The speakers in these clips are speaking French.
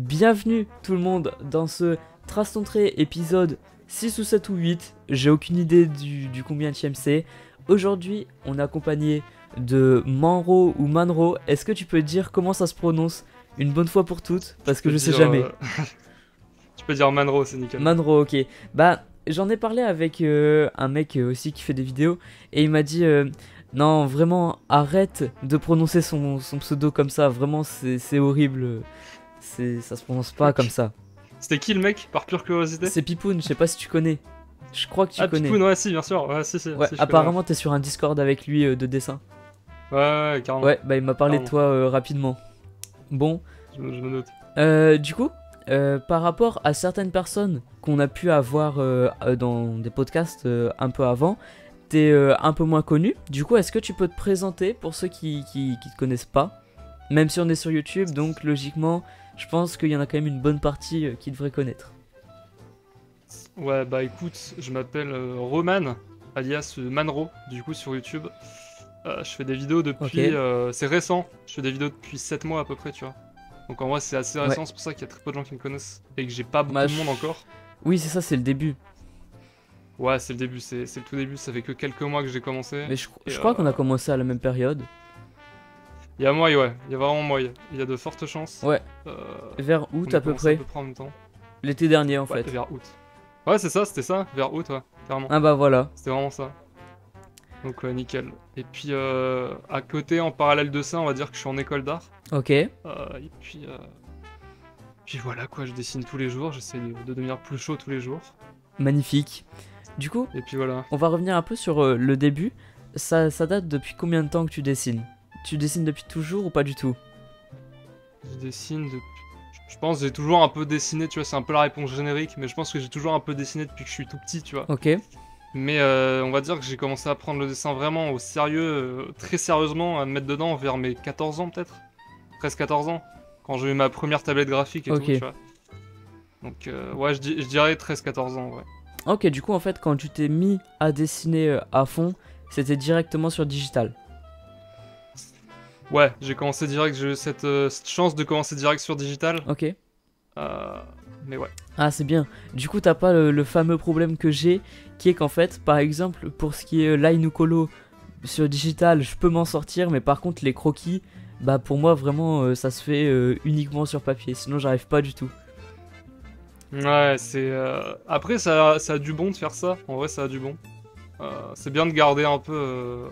Bienvenue tout le monde dans ce Trace ton trait épisode 6 ou 7 ou 8, j'ai aucune idée du combienième c'est. Aujourd'hui on est accompagné de Manro ou Manro. Est-ce que tu peux dire comment ça se prononce une bonne fois pour toutes? Parce que je sais jamais. Tu peux dire Manro, c'est nickel. Manro, ok. Bah j'en ai parlé avec un mec aussi qui fait des vidéos et il m'a dit non vraiment arrête de prononcer son pseudo comme ça, vraiment c'est horrible. Ça se prononce pas comme ça. C'était qui le mec, par pure curiosité? C'est Pipoun, je sais pas si tu connais. Je crois que tu connais. Pipoun, ouais, si, bien sûr. Ouais, si, Ouais, si, apparemment t'es sur un Discord avec lui de dessin. Ouais, carrément. Ouais, bah il m'a parlé de Carrément. toi rapidement. Bon, Je me note. du coup, par rapport à certaines personnes qu'on a pu avoir dans des podcasts un peu avant, t'es un peu moins connu. Du coup, est-ce que tu peux te présenter pour ceux qui te connaissent pas? Même si on est sur YouTube, donc logiquement, je pense qu'il y en a quand même une bonne partie qui devrait connaître. Ouais, bah écoute, je m'appelle Roman, alias Manro, du coup, sur YouTube. Je fais des vidéos depuis... Ok. c'est récent, je fais des vidéos depuis 7 mois à peu près, tu vois. Donc en vrai, c'est assez récent, Ouais. c'est pour ça qu'il y a très peu de gens qui me connaissent. Et que j'ai pas beaucoup Bah, de monde encore. Oui, c'est ça, c'est le début. Ouais, c'est le début, c'est le tout début, ça fait que quelques mois que j'ai commencé. Mais je Et, crois qu'on a commencé à la même période. il y a moyen, ouais, il y a vraiment moyen. Il y a de fortes chances. Ouais, Euh, vers on août a à peu commencé à près. peu près en même temps. L'été dernier en Ouais, fait. vers août. Ouais, c'est ça, c'était ça, vers août, ouais, clairement. Ah bah voilà. C'était vraiment ça. Donc, ouais, nickel. Et puis, à côté, en parallèle de ça, on va dire que je suis en école d'art. Ok, Et puis voilà, quoi, je dessine tous les jours, j'essaie de devenir plus chaud tous les jours. magnifique. Du coup, Et puis voilà. on va revenir un peu sur le début. Ça date depuis combien de temps que tu dessines? Tu dessines depuis toujours ou pas du tout? Je dessine depuis... Je pense que j'ai toujours un peu dessiné, tu vois, c'est un peu la réponse générique, mais je pense que j'ai toujours un peu dessiné depuis que je suis tout petit, tu vois. Ok, Mais on va dire que j'ai commencé à prendre le dessin vraiment au sérieux, très sérieusement, à me mettre dedans vers mes 14 ans peut-être. 13-14 ans, quand j'ai eu ma première tablette graphique et ok. tout, tu vois. Donc ouais, je dirais 13-14 ans, ouais. Ok, du coup en fait quand tu t'es mis à dessiner à fond, c'était directement sur digital. Ouais, j'ai commencé direct, j'ai eu cette chance de commencer direct sur digital. Ok. euh, mais ouais. Ah c'est bien. Du coup t'as pas le fameux problème que j'ai, qui est qu'en fait, par exemple, pour ce qui est line ou colo sur digital, je peux m'en sortir, mais par contre les croquis, bah pour moi vraiment ça se fait uniquement sur papier, sinon j'arrive pas du tout. Ouais, c'est... Après, ça a du bon de faire ça, en vrai ça a du bon. C'est bien de garder un peu...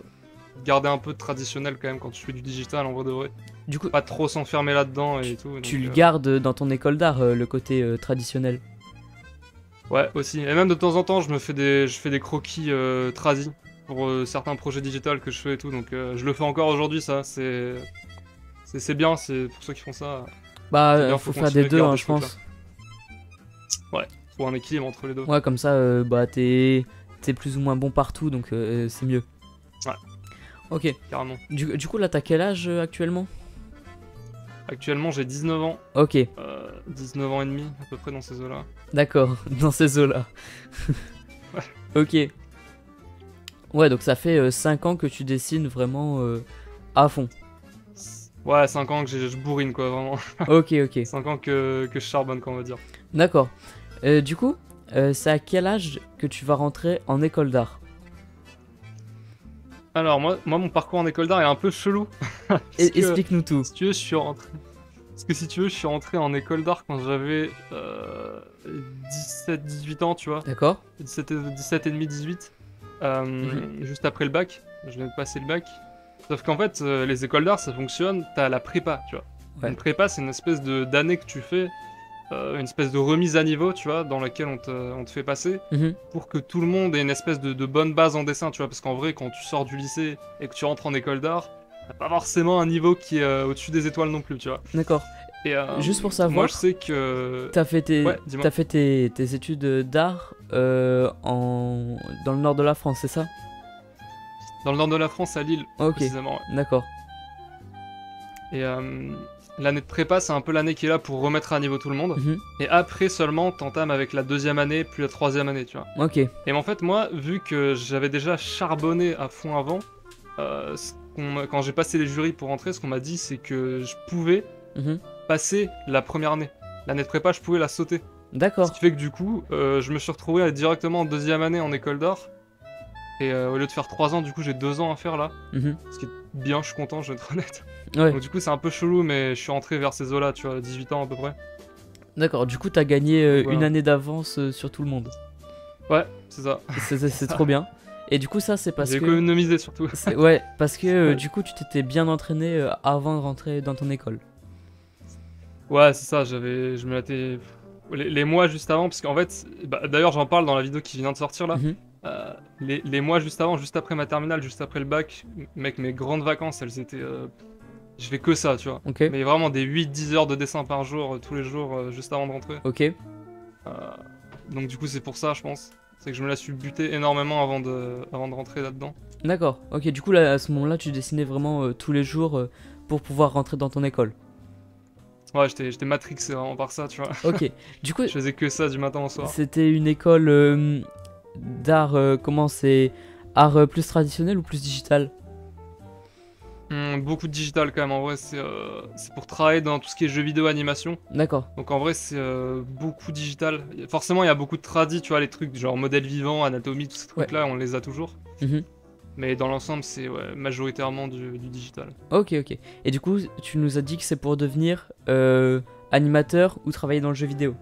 garder un peu de traditionnel quand même quand tu fais du digital en vrai de vrai. Du coup, Pas trop s'enfermer là-dedans et tout. tu Donc, le gardes dans ton école d'art, le côté traditionnel. ouais, aussi. Et même de temps en temps, je fais des croquis tradis pour certains projets digital que je fais et tout. Donc je le fais encore aujourd'hui, ça. C'est bien, c'est pour ceux qui font ça. Bah, C'est bien, faut faire continuer des à deux, garder hein, ce je truc-là. pense. Ouais, faut un équilibre entre les deux. Ouais, comme ça, bah, t'es plus ou moins bon partout, donc c'est mieux. Ouais. Ok. Carrément. Du coup, là, t'as quel âge actuellement? Actuellement, j'ai 19 ans. Ok, 19 ans et demi, à peu près dans ces eaux-là. d'accord, dans ces eaux-là. Ok. Ouais, donc ça fait 5 ans que tu dessines vraiment à fond. Ouais, 5 ans que je bourrine, quoi, vraiment. Ok, ok. 5 ans que je charbonne, quoi, on va dire. D'accord. Du coup, c'est à quel âge que tu vas rentrer en école d'art? Alors, moi, mon parcours en école d'art est un peu chelou. Parce que, Explique-nous tout. si tu veux, je suis rentré... Parce que si tu veux, je suis rentré en école d'art quand j'avais 17-18 ans, tu vois. D'accord. 17 et demi, 18. Mhm. Juste après le bac. Je venais de passer le bac. Sauf qu'en fait, les écoles d'art, ça fonctionne, t'as la prépa, tu vois. Ouais. Une prépa, c'est une espèce d'année que tu fais, une espèce de remise à niveau, tu vois, dans laquelle on te fait passer, Mhm. pour que tout le monde ait une espèce de bonne base en dessin, tu vois. Parce qu'en vrai, quand tu sors du lycée et que tu rentres en école d'art, t'as pas forcément un niveau qui est au-dessus des étoiles non plus, tu vois. D'accord. Et Juste pour moi, savoir, je sais que... t'as fait Ouais, dis-moi. tes études d'art dans le nord de la France, c'est ça? Dans le nord de la France, à Lille, Ok, précisément. Ouais. d'accord. Et l'année de prépa, c'est un peu l'année qui est là pour remettre à niveau tout le monde. Mhm. Et après seulement, t'entames avec la deuxième année, puis la troisième année, tu vois. Ok, Et en fait, moi, vu que j'avais déjà charbonné à fond avant, quand j'ai passé les jurys pour rentrer, ce qu'on m'a dit, c'est que je pouvais mhm. passer la première année. l'année de prépa, je pouvais la sauter. Ce D'accord. qui fait que du coup, je me suis retrouvé directement en 2e année en école d'art. Et au lieu de faire 3 ans, du coup, j'ai 2 ans à faire là. Mhm. Ce qui est bien, je suis content, je vais être honnête. Ouais, Donc du coup, c'est un peu chelou, mais je suis rentré vers ces eaux-là, tu vois, 18 ans à peu près. d'accord. Du coup, t'as gagné Donc, une voilà. année d'avance sur tout le monde. Ouais, c'est ça. C'est trop bien. Et du coup, ça, c'est parce J'ai que. économisé surtout. Ouais, parce que Ouais. du coup, tu t'étais bien entraîné avant de rentrer dans ton école. Ouais, c'est ça, je me l'attends les mois juste avant, parce qu'en fait, bah, d'ailleurs j'en parle dans la vidéo qui vient de sortir là. Mhm. Les mois juste avant, juste après ma terminale, juste après le bac, mec, mes grandes vacances, elles étaient... je fais que ça, tu vois. Ok, Mais vraiment des 8-10 heures de dessin par jour, tous les jours, juste avant de rentrer. ok, Euh, donc du coup c'est pour ça, je pense. C'est que je me la suis buté énormément avant de rentrer là-dedans. d'accord. Ok, du coup, là, à ce moment-là, tu dessinais vraiment tous les jours pour pouvoir rentrer dans ton école. Ouais, j'étais matrixé vraiment par ça, tu vois. Ok, du coup, Je faisais que ça du matin au soir. c'était une école d'art, comment c'est? Art plus traditionnel ou plus digital? Beaucoup de digital quand même, en vrai c'est pour travailler dans tout ce qui est jeux vidéo animation. D'accord, Donc en vrai c'est beaucoup digital. Forcément il y a beaucoup de tradis, tu vois, les trucs genre modèle vivant, anatomie, tous ces ouais. trucs là on les a toujours. Mhm. Mais dans l'ensemble c'est majoritairement du digital. Ok, ok. Et du coup, tu nous as dit que c'est pour devenir animateur ou travailler dans le jeu vidéo.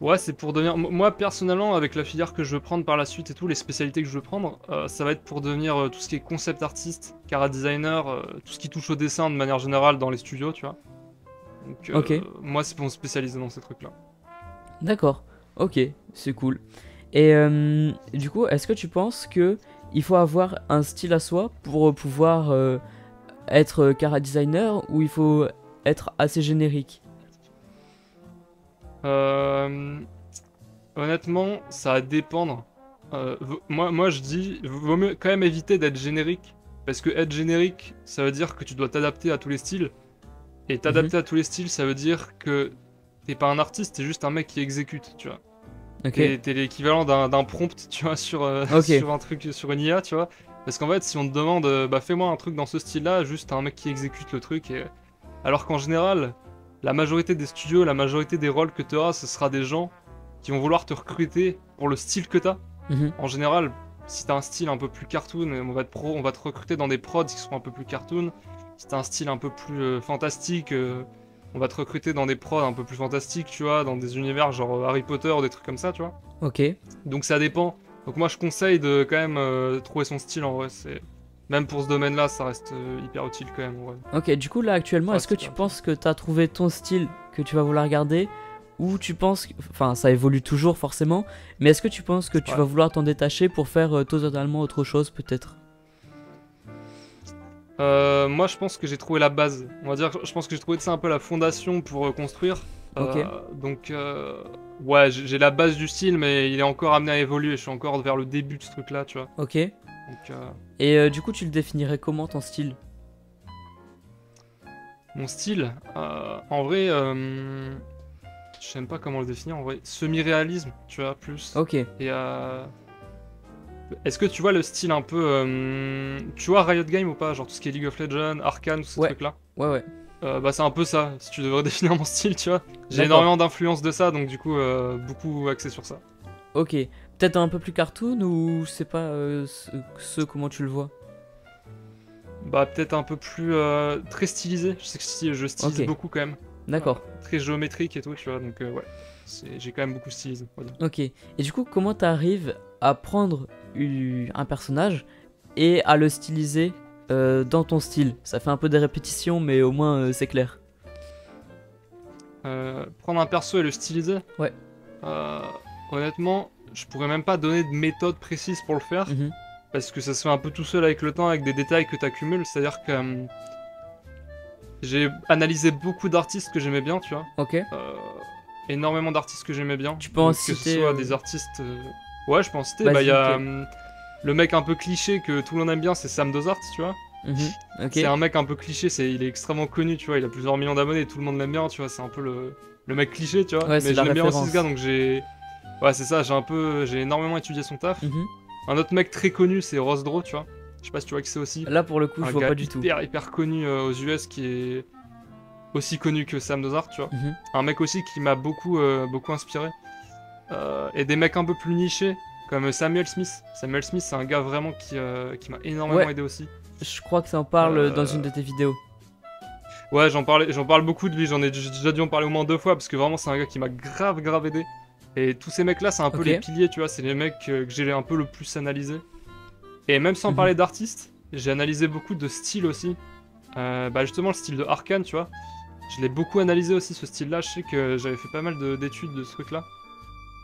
Ouais, c'est pour devenir... Moi personnellement avec la filière que je veux prendre par la suite et tout, les spécialités que je veux prendre, ça va être pour devenir tout ce qui est concept artiste, cara designer, tout ce qui touche au dessin de manière générale dans les studios, tu vois. Donc Ok. moi c'est pour me spécialiser dans ces trucs là. D'accord, ok, c'est cool. Et du coup, est-ce que tu penses que il faut avoir un style à soi pour pouvoir être cara designer ou il faut être assez générique? Euh, Honnêtement, ça va dépendre. Moi, je dis, vaut mieux quand même éviter d'être générique. Parce que être générique, ça veut dire que tu dois t'adapter à tous les styles. Et Mhm. t'adapter à tous les styles, ça veut dire que t'es pas un artiste, t'es juste un mec qui exécute, tu vois. Ok, T'es l'équivalent d'un prompt, tu vois, ok, sur un truc, sur une IA, tu vois. Parce qu'en fait, si on te demande, bah fais-moi un truc dans ce style-là, juste t'as un mec qui exécute le truc. Alors qu'en général, la majorité des studios, la majorité des rôles que tu auras, ce sera des gens qui vont vouloir te recruter pour le style que t'as. mhm. En général, si t'as un style un peu plus cartoon, on va te recruter dans des prods qui seront un peu plus cartoon. Si t'as un style un peu plus fantastique, on va te recruter dans des prods un peu plus fantastiques, tu vois, dans des univers genre Harry Potter ou des trucs comme ça, tu vois. Ok, Donc ça dépend. Donc moi je conseille de quand même trouver son style en vrai. Même pour ce domaine-là, ça reste hyper utile quand même en vrai. ok. Du coup, là actuellement, Ça est-ce reste que hyper tu utile. penses que t'as trouvé ton style que tu vas vouloir garder ou tu penses, enfin, ça évolue toujours forcément, mais est-ce que tu penses que tu Ouais. vas vouloir t'en détacher pour faire totalement autre chose peut-être? Moi, je pense que j'ai trouvé la base. On va dire, je pense que j'ai trouvé ça un peu la fondation pour construire. Ok, Donc, ouais, j'ai la base du style, mais il est encore amené à évoluer. Je suis encore vers le début de ce truc-là, tu vois. ok. Donc, Et du coup, tu le définirais comment ton style? mon style, en vrai, je sais même pas comment le définir. En vrai, semi-réalisme, tu vois, plus. Ok, Et est-ce que tu vois le style un peu, tu vois Riot Games ou pas? Genre tout ce qui est League of Legends, Arcane, tous ces ouais, trucs-là. ouais. Bah c'est un peu ça, si tu devrais définir mon style, tu vois. J'ai D'accord, énormément d'influence de ça, donc du coup, beaucoup axé sur ça. ok. Peut-être un peu plus cartoon ou c'est pas comment tu le vois? Bah peut-être un peu plus très stylisé. Je sais que je stylise Ok, beaucoup quand même. d'accord, Très géométrique et tout, tu vois. Donc ouais, j'ai quand même beaucoup stylisé, on va dire. ok. Et du coup, comment t'arrives à prendre un personnage et à le styliser dans ton style? Ça fait un peu des répétitions, mais au moins c'est clair. Prendre un perso et le styliser. Ouais. euh, Honnêtement, je pourrais même pas donner de méthode précise pour le faire. Mhm. Parce que ça se fait un peu tout seul avec le temps, avec des détails que tu accumules. C'est-à-dire que j'ai analysé beaucoup d'artistes que j'aimais bien, tu vois. Ok. Euh, Énormément d'artistes que j'aimais bien. Tu peux en Donc que ce citer. soit des artistes... Ouais, je peux en citer. Bah, il y Vas-y, a ok. le mec un peu cliché que tout le monde aime bien, c'est Sam Dozart, tu vois. Mhm. Ok. C'est un mec un peu cliché, il est extrêmement connu, tu vois. Il a plusieurs millions d'abonnés et tout le monde l'aime bien, tu vois. C'est un peu le mec cliché, tu vois. Ouais, c'est Mais je la l'aime bien aussi, ce référence. gars, donc j'ai... Ouais, c'est ça, j'ai énormément étudié son taf. Mhm. Un autre mec très connu, c'est Rosdro, tu vois. Je sais pas si tu vois qui c'est aussi. Là, pour le coup, je Un vois gars pas du tout. hyper connu aux US qui est aussi connu que Sam Dozart, tu vois. Mhm. Un mec aussi qui m'a beaucoup inspiré. Et des mecs un peu plus nichés, comme Samuel Smith. Samuel Smith, c'est un gars vraiment qui m'a énormément Ouais. aidé aussi. Je crois que ça en parle dans Euh, une de tes vidéos. Ouais, j'en parle beaucoup de lui, j'ai déjà dû en parler au moins 2 fois, parce que vraiment, c'est un gars qui m'a grave aidé. Et tous ces mecs-là, c'est un peu Ok. les piliers, tu vois, c'est les mecs que j'ai un peu le plus analysé. Et même sans Mhm. parler d'artistes, j'ai analysé beaucoup de styles aussi. Bah justement, le style de Arcane, tu vois. Je l'ai beaucoup analysé aussi, ce style-là. Je sais que j'avais fait pas mal d'études de ce truc-là.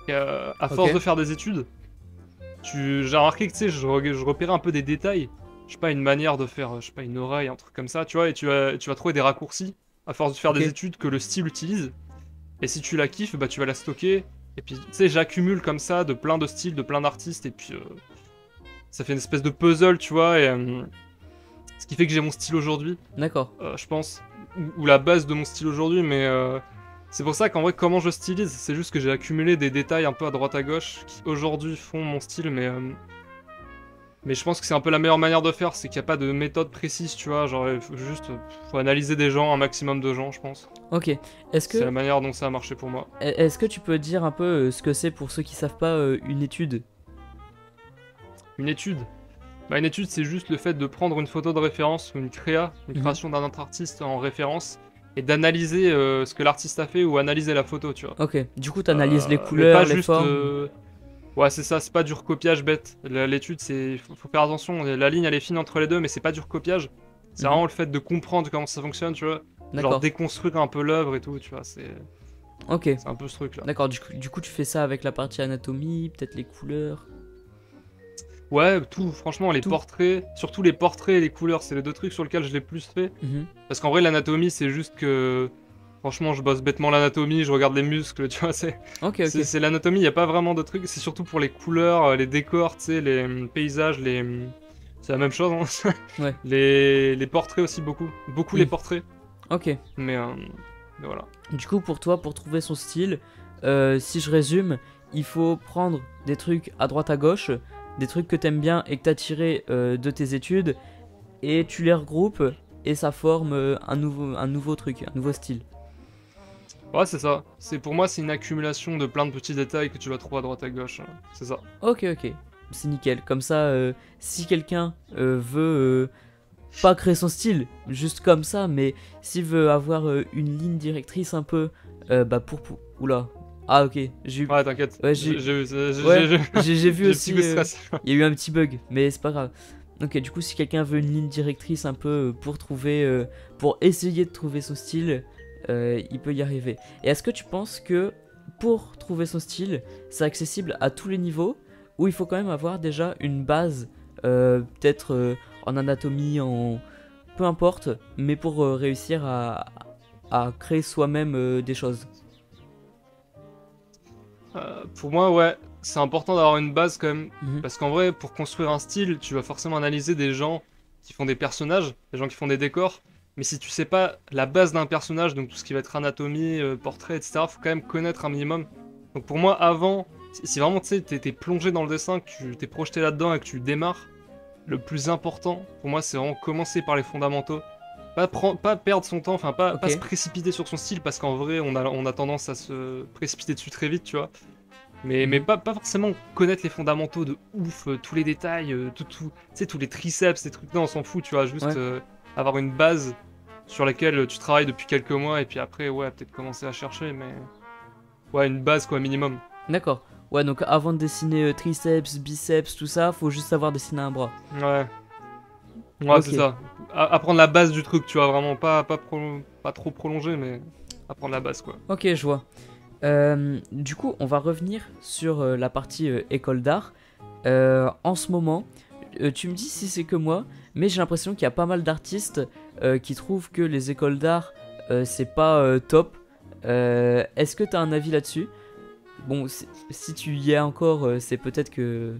Et à force Ok. de faire des études, j'ai remarqué que tu sais, je repérais un peu des détails. Je sais pas, une manière de faire, je sais pas, une oreille, un truc comme ça, tu vois, et tu vas trouver des raccourcis à force de faire Ok. des études que le style utilise. Et si tu la kiffes, bah tu vas la stocker. Et puis, tu sais, j'accumule comme ça de plein de styles, de plein d'artistes, et puis ça fait une espèce de puzzle, tu vois, et ce qui fait que j'ai mon style aujourd'hui, D'accord. je pense, ou la base de mon style aujourd'hui, mais c'est pour ça qu'en vrai, comment je stylise, c'est juste que j'ai accumulé des détails un peu à droite à gauche qui aujourd'hui font mon style, mais je pense que c'est un peu la meilleure manière de faire, c'est qu'il n'y a pas de méthode précise, tu vois, genre faut analyser des gens, un maximum de gens, je pense. Ok. Est-ce C'est la que, manière dont ça a marché pour moi. est-ce que tu peux dire un peu ce que c'est pour ceux qui savent pas une étude? Une étude. Bah, une étude, c'est juste le fait de prendre une photo de référence ou une Mhm. création d'un autre artiste en référence, et d'analyser ce que l'artiste a fait ou analyser la photo, tu vois. Ok. Du coup, t'analyses les Mais pas couleurs, les juste. formes. Ouais, c'est ça, c'est pas du recopiage bête. L'étude, faut faire attention. La ligne, elle est fine entre les deux, mais c'est pas du recopiage. C'est Mhm. vraiment le fait de comprendre comment ça fonctionne, tu vois. Genre D'accord. déconstruire un peu l'œuvre et tout, tu vois. Ok. C'est un peu ce truc-là. D'accord. Du coup, tu fais ça avec la partie anatomie, peut-être les couleurs. Ouais, tout, franchement, les Tout. portraits, surtout les portraits et les couleurs, c'est les 2 trucs sur lesquels je l'ai plus fait. Mhm. Parce qu'en vrai, l'anatomie, c'est juste que. Franchement, je bosse bêtement l'anatomie, je regarde les muscles, tu vois, Ok. Ok. c'est l'anatomie, il n'y a pas vraiment de trucs, c'est surtout pour les couleurs, les décors, tu sais, les paysages, c'est la même chose, hein. Ouais. Les portraits aussi, beaucoup les Mm. portraits, Ok. mais, mais voilà. Du coup, pour toi, pour trouver son style, si je résume, il faut prendre des trucs à droite à gauche, des trucs que t'aimes bien et que t'as tiré de tes études, et tu les regroupes et ça forme un nouveau truc, un nouveau style. Ouais, c'est ça. Pour moi, c'est une accumulation de plein de petits détails que tu vas trouver à droite à gauche, hein. C'est ça. Ok, ok, c'est nickel. Comme ça, si quelqu'un veut pas créer son style, juste comme ça, mais s'il veut avoir une ligne directrice un peu, bah oula. Ah ok, j'ai eu... Ouais, t'inquiète. Ouais, ouais, j'ai vu J'ai le petit aussi, coup de stress. il y a eu un petit bug, mais c'est pas grave. Ok, du coup, si quelqu'un veut une ligne directrice un peu pour trouver, pour essayer de trouver son style, il peut y arriver. Et est-ce que tu penses que pour trouver son style, c'est accessible à tous les niveaux, ou il faut quand même avoir déjà une base, peut-être en anatomie, en peu importe, mais pour réussir à créer soi-même des choses. Pour moi, ouais, c'est important d'avoir une base quand même. Mhm. Parce qu'en vrai, pour construire un style, tu vas forcément analyser des gens qui font des personnages, des gens qui font des décors. Mais si tu sais pas la base d'un personnage, donc tout ce qui va être anatomie, portrait, etc., faut quand même connaître un minimum. Donc pour moi, avant, si vraiment tu sais, t'es plongé dans le dessin, que tu t'es projeté là-dedans et que tu démarres, le plus important, pour moi, c'est vraiment commencer par les fondamentaux. Pas perdre son temps, enfin pas se Ok. précipiter sur son style, parce qu'en vrai, on a tendance à se précipiter dessus très vite, tu vois. Mais Mhm. pas forcément connaître les fondamentaux de ouf, tous les détails, tu sais, tous les triceps, ces trucs-là, on s'en fout, tu vois. Juste Ouais. avoir une base sur laquelle tu travailles depuis quelques mois, et puis après, ouais, peut-être commencer à chercher, mais. Ouais, une base, quoi, minimum. D'accord. Ouais, donc avant de dessiner triceps, biceps, tout ça, faut juste savoir dessiner un bras. Ouais, ouais, c'est Ok. ça. Apprendre la base du truc, tu vois, vraiment, pas trop prolonger, mais apprendre la base, quoi. Ok, je vois. Du coup, on va revenir sur la partie école d'art. En ce moment, tu me dis si c'est que moi, mais j'ai l'impression qu'il y a pas mal d'artistes qui trouvent que les écoles d'art, c'est pas top. Est-ce que tu as un avis là-dessus? Bon, si tu y es encore, c'est peut-être que...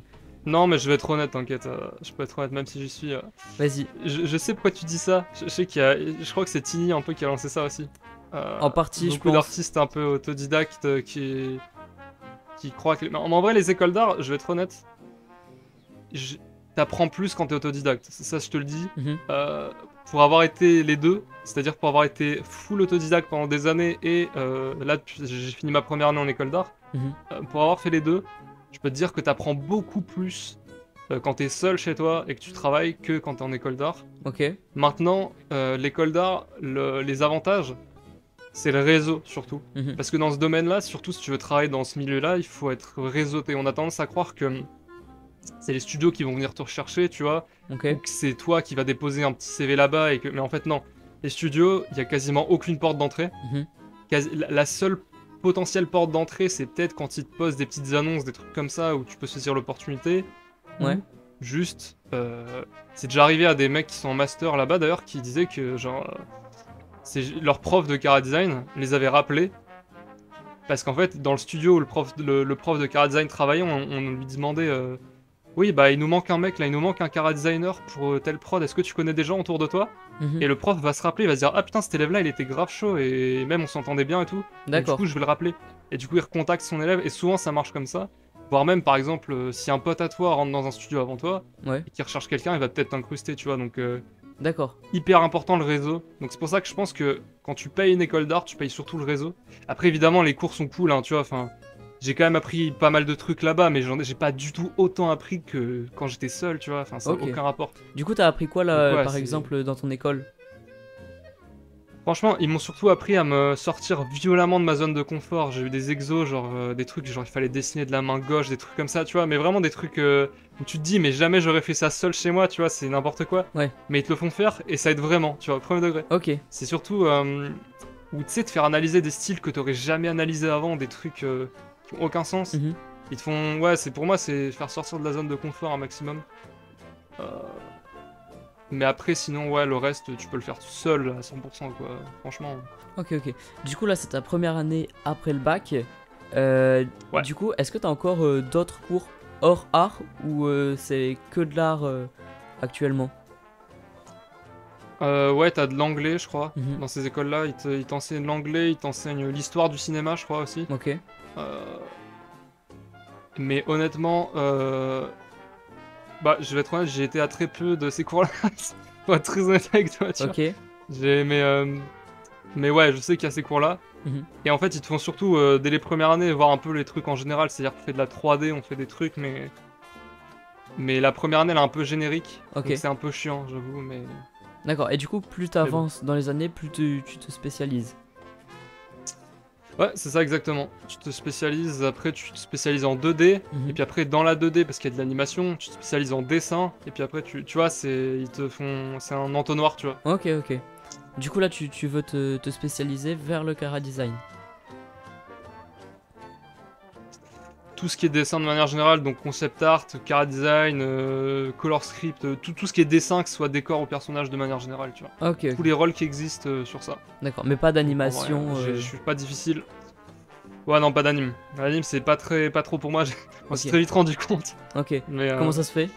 Non, mais je vais être honnête, t'inquiète, je peux être honnête, même si j'y suis. Vas-y, Je sais pourquoi tu dis ça. Je sais je crois que c'est Tini un peu qui a lancé ça aussi. en partie, je Beaucoup pense. d'artistes un peu autodidactes qui croient que. Mais en vrai, les écoles d'art, je vais être honnête, je- t'apprends plus quand t'es autodidacte. Ça, je te le dis. Mhm. Euh, pour avoir été les deux, c'est-à-dire pour avoir été full autodidacte pendant des années et là j'ai fini ma première année en école d'art, pour avoir fait les deux, je peux te dire que tu apprends beaucoup plus quand tu es seul chez toi et que tu travailles que quand tu es en école d'art. Ok. Maintenant, l'école d'art, les avantages, c'est le réseau surtout. Parce que dans ce domaine-là, surtout si tu veux travailler dans ce milieu-là, il faut être réseauté. On a tendance à croire que c'est les studios qui vont venir te rechercher, tu vois, Ok. ou que c'est toi qui vas déposer un petit CV là-bas, mais en fait non. Les studios, il y a quasiment aucune porte d'entrée. La seule potentielle porte d'entrée, c'est peut-être quand ils te posent des petites annonces, des trucs comme ça, où tu peux saisir l'opportunité. Ouais. Ou juste, c'est déjà arrivé à des mecs qui sont en master là-bas d'ailleurs, qui disaient que genre, leur prof de Cara Design les avait rappelés. Parce qu'en fait, dans le studio où le prof de Cara Design travaillait, on lui demandait oui, bah il nous manque un mec là, il nous manque un Cara Designer pour tel prod, est-ce que tu connais des gens autour de toi? Et le prof va se rappeler, il va se dire ah putain cet élève là il était grave chaud et même on s'entendait bien et tout. Donc, du coup je vais le rappeler. Et du coup il recontacte son élève et souvent ça marche comme ça. Voire même par exemple si un pote à toi rentre dans un studio avant toi et qui recherche quelqu'un, il va peut-être t'incruster, tu vois. Donc d'accord. Hyper important le réseau. Donc c'est pour ça que je pense que quand tu payes une école d'art, tu payes surtout le réseau. Après évidemment les cours sont cool, hein, tu vois, enfin... J'ai quand même appris pas mal de trucs là-bas, mais j'ai pas du tout autant appris que quand j'étais seul, tu vois, enfin ça n'a aucun rapport. Du coup t'as appris quoi là, ouais, par exemple, dans ton école? Franchement, ils m'ont surtout appris à me sortir violemment de ma zone de confort. J'ai eu des exos, genre des trucs, genre il fallait dessiner de la main gauche, des trucs comme ça, tu vois, mais vraiment des trucs où tu te dis, mais jamais j'aurais fait ça seul chez moi, tu vois, c'est n'importe quoi. Ouais. Mais ils te le font faire et ça aide vraiment, tu vois, au premier degré. Ok. C'est surtout où tu sais, te faire analyser des styles que t'aurais jamais analysé avant, des trucs qui ont aucun sens. Ils te font, ouais, pour moi, c'est faire sortir de la zone de confort un maximum. Mais après, sinon, ouais, le reste, tu peux le faire tout seul à 100%, quoi, franchement. Ok. Du coup, là, c'est ta première année après le bac. Ouais. Du coup, est-ce que t'as encore d'autres cours hors art ou c'est que de l'art actuellement? Ouais, t'as de l'anglais, je crois. Dans ces écoles-là, ils t'enseignent l'anglais, ils t'enseignent l'histoire du cinéma, je crois aussi. Ok. Mais honnêtement, bah, je vais être honnête, j'ai été à très peu de ces cours-là. Pour être très honnête avec toi, tu vois. Mais ouais, je sais qu'il y a ces cours-là. Et en fait, ils te font surtout, dès les premières années, voir un peu les trucs en général. C'est-à-dire qu'on fait de la 3D, on fait des trucs, mais la première année, elle est un peu générique. Donc c'est un peu chiant, j'avoue, mais... D'accord, et du coup, plus t'avances dans les années, plus tu te spécialises. Ouais, c'est ça exactement. Tu te spécialises, après tu te spécialises en 2D, et puis après dans la 2D, parce qu'il y a de l'animation, tu te spécialises en dessin, et puis après tu vois, ils te font... C'est un entonnoir, tu vois. Ok. Du coup là, tu veux te spécialiser vers le Cara Design. Tout ce qui est dessin de manière générale, donc concept art, Cara Design, color script, tout ce qui est dessin, que ce soit décor ou personnage de manière générale, tu vois. Ok. Tous les rôles qui existent sur ça. D'accord, mais pas d'animation. Je suis pas difficile. Ouais, non, pas d'anime. L'anime, c'est pas trop pour moi. Je m'en suis très vite rendu compte. Ok. Mais, comment ça se fait?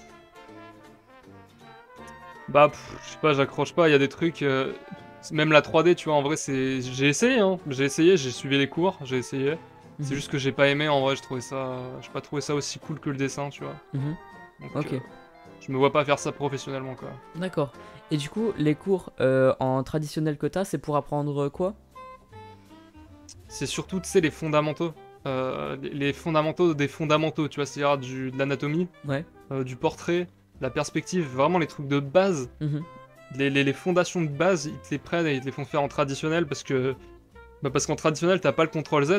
Bah, je sais pas, j'accroche pas. Il y a des trucs. Même la 3D, tu vois, en vrai, c'est. J'ai essayé, hein. J'ai suivi les cours, j'ai essayé. C'est juste que j'ai pas aimé, en vrai, j'ai pas trouvé ça aussi cool que le dessin, tu vois. Donc, je me vois pas faire ça professionnellement, quoi. D'accord. Et du coup, les cours en traditionnel que t'as, c'est pour apprendre quoi? C'est surtout, tu sais, les fondamentaux. Les fondamentaux des fondamentaux, tu vois, c'est-à-dire de l'anatomie, du portrait, la perspective, vraiment les trucs de base. Les fondations de base, ils te les prennent et ils te les font faire en traditionnel parce qu'en traditionnel, t'as pas le CTRL Z.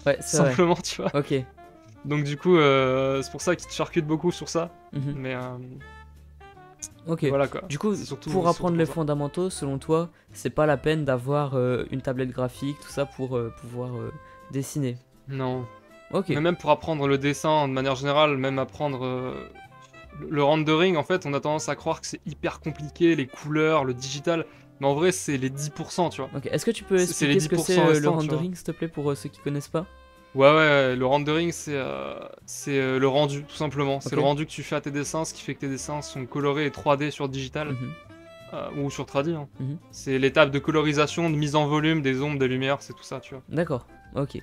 Ouais, c'est simplement, tu vois. Ok. Donc du coup, c'est pour ça qu'ils te charcutent beaucoup sur ça. Mais ok. Voilà, quoi. Du coup, pour apprendre les fondamentaux, selon toi, c'est pas la peine d'avoir une tablette graphique, tout ça pour pouvoir dessiner? Non. Ok. Mais même pour apprendre le dessin de manière générale, même apprendre le rendering, en fait, on a tendance à croire que c'est hyper compliqué, les couleurs, le digital. Mais en vrai, c'est les 10%, tu vois. Ok, est-ce que tu peux expliquer ce que c'est le rendering, s'il te plaît, pour ceux qui connaissent pas? Ouais, le rendering, c'est le rendu, tout simplement. C'est le rendu que tu fais à tes dessins, ce qui fait que tes dessins sont colorés et 3D sur digital, ou sur tradi. Hein. C'est l'étape de colorisation, de mise en volume, des ombres, des lumières, c'est tout ça, tu vois. D'accord, ok.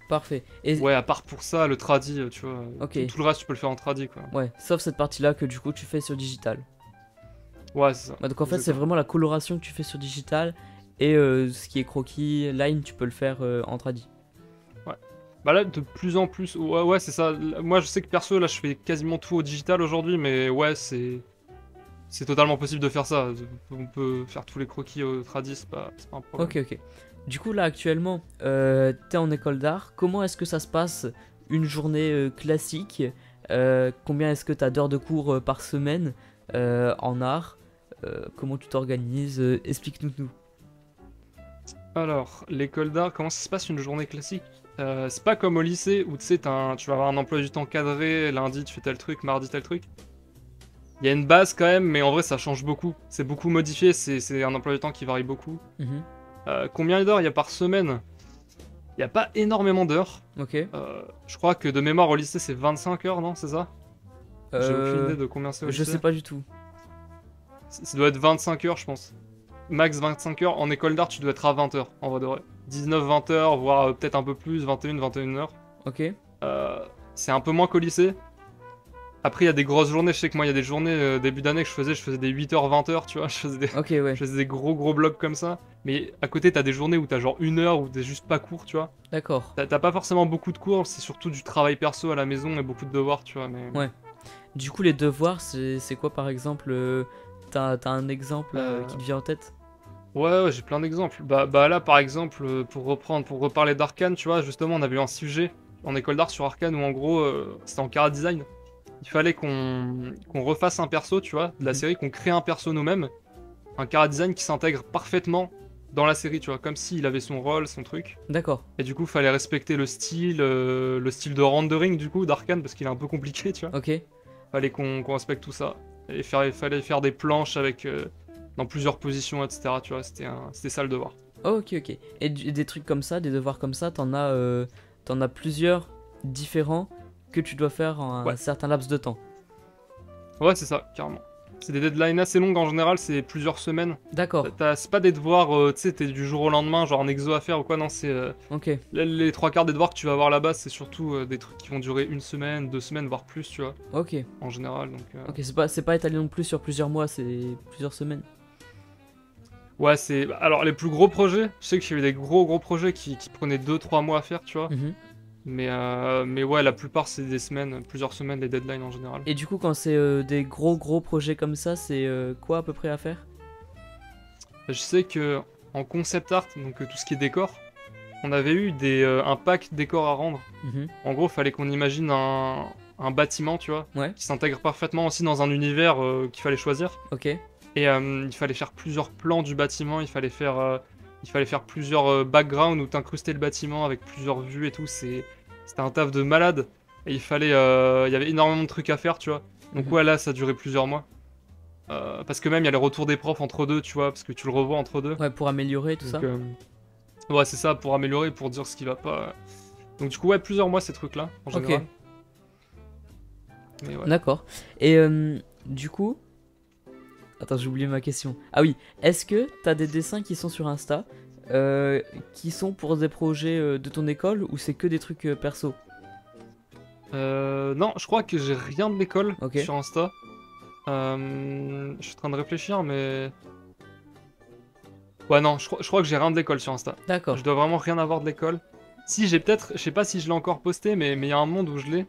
Parfait. Et... ouais, à part pour ça, le tradi, tu vois, tout le reste, tu peux le faire en tradi, quoi. Ouais, sauf cette partie-là que du coup, tu fais sur digital. Ouais, c'est ça. Bah, donc en fait, c'est Exactement. vraiment la coloration que tu fais sur digital et ce qui est croquis, line, tu peux le faire en tradi. Ouais. Bah là, de plus en plus, ouais, c'est ça. Moi, je sais que perso, là, je fais quasiment tout au digital aujourd'hui, mais ouais, c'est totalement possible de faire ça. On peut faire tous les croquis au tradi, c'est pas un problème. Ok, ok. Du coup, là, actuellement, t'es en école d'art. Comment est-ce que ça se passe une journée classique? Combien est-ce que t'as d'heures de cours par semaine en art? Comment tu t'organises? Explique-nous tout. Alors, l'école d'art, comment ça se passe une journée classique? C'est pas comme au lycée où tu sais, tu vas avoir un emploi du temps cadré, lundi tu fais tel truc, mardi tel truc. Il y a une base quand même, mais en vrai ça change beaucoup. C'est beaucoup modifié, c'est un emploi du temps qui varie beaucoup. Mhm. Combien d'heures il y a par semaine? Il n'y a pas énormément d'heures. Ok. Je crois que de mémoire au lycée c'est 25 heures, non? C'est ça? J'ai aucune Euh, idée de combien c'est au je lycée. sais pas du tout. Ça doit être 25 heures, je pense. Max 25 heures. En école d'art, tu dois être à 20 heures, en vrai de vrai. 19-20 heures, voire peut-être un peu plus, 21 heures. Ok. Euh, c'est un peu moins qu'au lycée. Après, il y a des grosses journées. Je sais que moi, il y a des journées début d'année que je faisais des 8 heures, 20 heures, tu vois. Ok, ouais. Je faisais des gros blocs comme ça. Mais à côté, t'as des journées où t'as genre 1 heure, où t'es juste pas court, tu vois. D'accord. T'as pas forcément beaucoup de cours, c'est surtout du travail perso à la maison et beaucoup de devoirs, tu vois. Mais... Ouais. Du coup, les devoirs, c'est quoi par exemple t'as un exemple qui te vient en tête? Ouais, j'ai plein d'exemples. Bah là, par exemple, pour reparler d'Arcane, tu vois, justement, on avait eu un sujet en école d'art sur Arcane où en gros, c'était en chara design. Il fallait qu'on refasse un perso, tu vois, de la Mhm. série, qu'on crée un perso nous-mêmes, un chara design qui s'intègre parfaitement dans la série, tu vois, comme s'il avait son rôle, son truc. D'accord. Et du coup, fallait respecter le style de rendering du coup d'Arcane parce qu'il est un peu compliqué, tu vois. Ok. Fallait qu'on respecte tout ça. Et il fallait faire des planches avec dans plusieurs positions, etc. Tu vois, c'était ça le devoir. Ok, ok. Et des trucs comme ça, des devoirs comme ça, t'en as plusieurs différents que tu dois faire en un Ouais, certain laps de temps. ouais, c'est ça, carrément. C'est des deadlines assez longues en général, c'est plusieurs semaines. D'accord. C'est pas des devoirs, tu sais, t'es du jour au lendemain, genre en exo à faire ou quoi, non, c'est Ok. les trois quarts des devoirs que tu vas avoir là-bas, c'est surtout des trucs qui vont durer 1 semaine, 2 semaines, voire plus, tu vois, Ok. en général. Donc, Ok, c'est pas étalé non plus sur plusieurs mois, c'est plusieurs semaines. ouais, c'est. Alors, les plus gros projets, je sais que j'ai eu des gros projets qui prenaient 2-3 mois à faire, tu vois. Mhm. Mais ouais, la plupart, c'est des semaines, plusieurs semaines, les deadlines en général. Et du coup, quand c'est des gros projets comme ça, c'est quoi à peu près à faire? Je sais que en concept art, donc tout ce qui est décor, on avait eu un pack décor à rendre. Mhm. En gros, fallait qu'on imagine un bâtiment, tu vois, Ouais, qui s'intègre parfaitement aussi dans un univers qu'il fallait choisir. ok. Et il fallait faire plusieurs plans du bâtiment, il fallait faire plusieurs backgrounds où t'incrustais le bâtiment avec plusieurs vues et tout. C'était un taf de malade. Et il y avait énormément de trucs à faire, tu vois. Donc Mhm. ouais, là, ça durait plusieurs mois. Parce que même, il y a les retours des profs entre deux, tu vois, parce que tu le revois entre deux. Ouais, pour améliorer tout Donc ça. ouais, c'est ça, pour améliorer, pour dire ce qui va pas. Donc du coup, ouais, plusieurs mois ces trucs-là, en Ok, général. Mais ouais. d'accord. Et du coup, attends, j'ai oublié ma question. Ah oui, est-ce que t'as des dessins qui sont sur Insta, qui sont pour des projets de ton école ou c'est que des trucs perso? Non, je crois que j'ai rien de l'école Ok, sur Insta. Je suis en train de réfléchir, mais... Ouais, non, je crois que j'ai rien de l'école sur Insta. d'accord. Je dois vraiment rien avoir de l'école. Si, j'ai peut-être... Je sais pas si je l'ai encore posté, mais il y a un monde où je l'ai.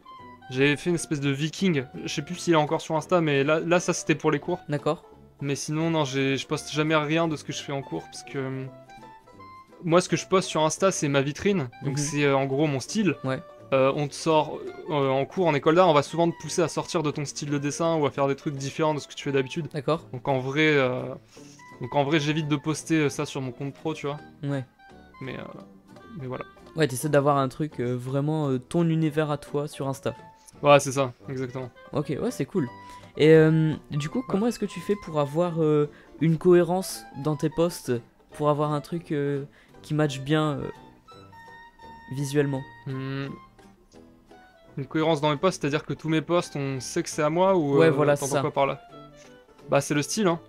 J'ai fait une espèce de viking. Je sais plus s'il est encore sur Insta, mais là ça c'était pour les cours. D'accord. Mais sinon, non, je poste jamais rien de ce que je fais en cours, parce que... moi, ce que je poste sur Insta, c'est ma vitrine. Donc Mhm. c'est en gros mon style. Ouais, On te sort en cours en école d'art, on va souvent te pousser à sortir de ton style de dessin ou à faire des trucs différents de ce que tu fais d'habitude. d'accord. Donc en vrai, j'évite de poster ça sur mon compte pro, tu vois. Ouais. Mais, euh, mais voilà. Ouais, t'essaies d'avoir un truc vraiment ton univers à toi sur Insta. Ouais, c'est ça, exactement. Ok, ouais, c'est cool. Et du coup, comment est-ce que tu fais pour avoir une cohérence dans tes posts, pour avoir un truc qui matche bien visuellement? Hmm. Une cohérence dans mes posts, c'est-à-dire que tous mes posts, on sait que c'est à moi ou Ouais, voilà, c'est t'entends ça. quoi par là? Bah, c'est le style, hein.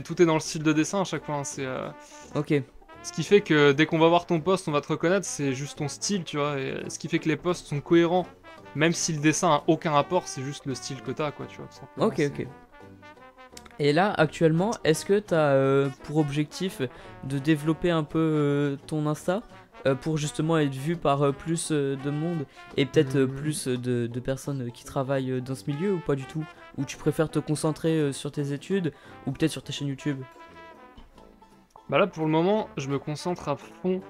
Tout est dans le style de dessin à chaque fois, hein. Ok, Ce qui fait que dès qu'on va voir ton post, on va te reconnaître, c'est juste ton style, tu vois. Et ce qui fait que les posts sont cohérents. Même si le dessin a aucun rapport, c'est juste le style que t'as, quoi, tu vois, tout simplement. ok, ok. Et là, actuellement, est-ce que tu as pour objectif de développer un peu ton Insta pour justement être vu par plus de monde et peut-être plus de personnes qui travaillent dans ce milieu ou pas du tout? Ou tu préfères te concentrer sur tes études ou peut-être sur tes chaînes YouTube? Bah là, pour le moment, je me concentre à fond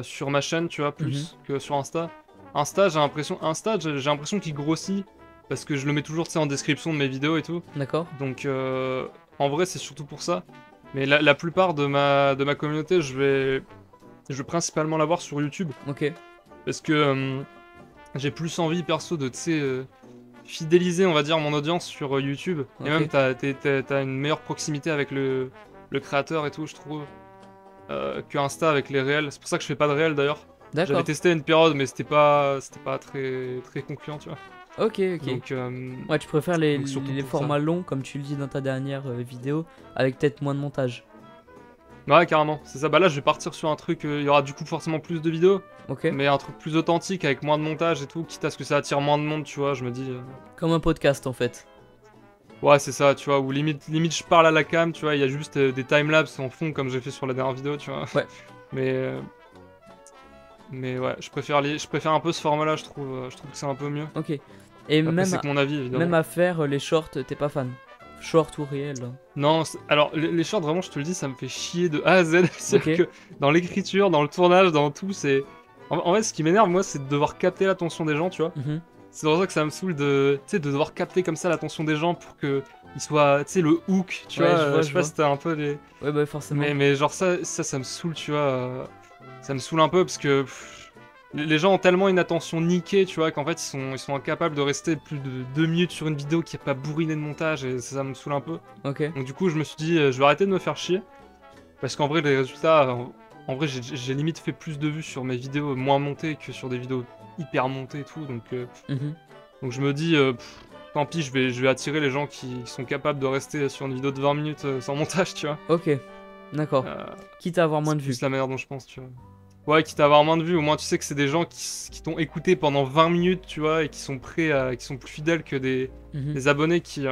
sur ma chaîne, tu vois, plus que sur Insta. Insta, j'ai l'impression qu'il grossit parce que je le mets toujours, tu sais, en description de mes vidéos et tout. D'accord. Donc, en vrai, c'est surtout pour ça. Mais la plupart de ma communauté, je vais principalement la voir sur YouTube. Ok. Parce que j'ai plus envie, perso, de, tu sais, fidéliser, on va dire, mon audience sur YouTube. Ok. Et même, t'as une meilleure proximité avec le créateur et tout, je trouve, que Insta avec les réels. C'est pour ça que je fais pas de réels, d'ailleurs. J'avais D'accord. testé une période, mais c'était pas très, très concluant, tu vois. Ok, ok. Donc, Ouais, tu préfères donc surtout les pour ça. formats longs, comme tu le dis dans ta dernière vidéo, avec peut-être moins de montage. Ouais, carrément, c'est ça. Bah là, je vais partir sur un truc, il y aura du coup forcément plus de vidéos, Ok. mais un truc plus authentique avec moins de montage et tout, quitte à ce que ça attire moins de monde, tu vois. Je me dis, Comme un podcast en fait. ouais, c'est ça, tu vois, ou limite je parle à la cam, tu vois, il y a juste des timelapses en fond, comme j'ai fait sur la dernière vidéo, tu vois. Ouais. Mais, euh, mais ouais, je préfère un peu ce format-là, je trouve que c'est un peu mieux. Ok. Et Après, même, c'est que mon avis, évidemment. même à faire les shorts, t'es pas fan? Short ou réel? Non, alors les shorts, vraiment, je te le dis, ça me fait chier de A à Z. C'est Ok. que dans l'écriture, dans le tournage, dans tout, c'est. En fait, ce qui m'énerve, moi, c'est de devoir capter l'attention des gens, tu vois. Mhm. C'est pour ça que ça me saoule de, tu sais, de devoir capter comme ça l'attention des gens pour que ils soient, tu sais, le hook, tu Ouais, vois. je vois, Je sais je pas vois. si t'as un peu les. Ouais, bah forcément. Mais genre ça me saoule, tu vois. Ça me saoule un peu parce que les gens ont tellement une attention niquée, tu vois, qu'en fait ils sont incapables de rester plus de 2 minutes sur une vidéo qui est pas bourrinée de montage et ça me saoule un peu. Ok. Donc du coup je me suis dit je vais arrêter de me faire chier parce qu'en vrai les résultats, en vrai j'ai limite fait plus de vues sur mes vidéos moins montées que sur des vidéos hyper montées et tout, Mhm. donc je me dis tant pis, je vais attirer les gens qui sont capables de rester sur une vidéo de 20 minutes sans montage, tu vois. Ok. D'accord. Euh, Quitte à avoir moins c'est de vues. plus la manière dont je pense, tu vois. Ouais, quitte à avoir moins de vues, au moins tu sais que c'est des gens qui t'ont écouté pendant 20 minutes, tu vois, et qui sont qui sont plus fidèles que Mhm. des abonnés qui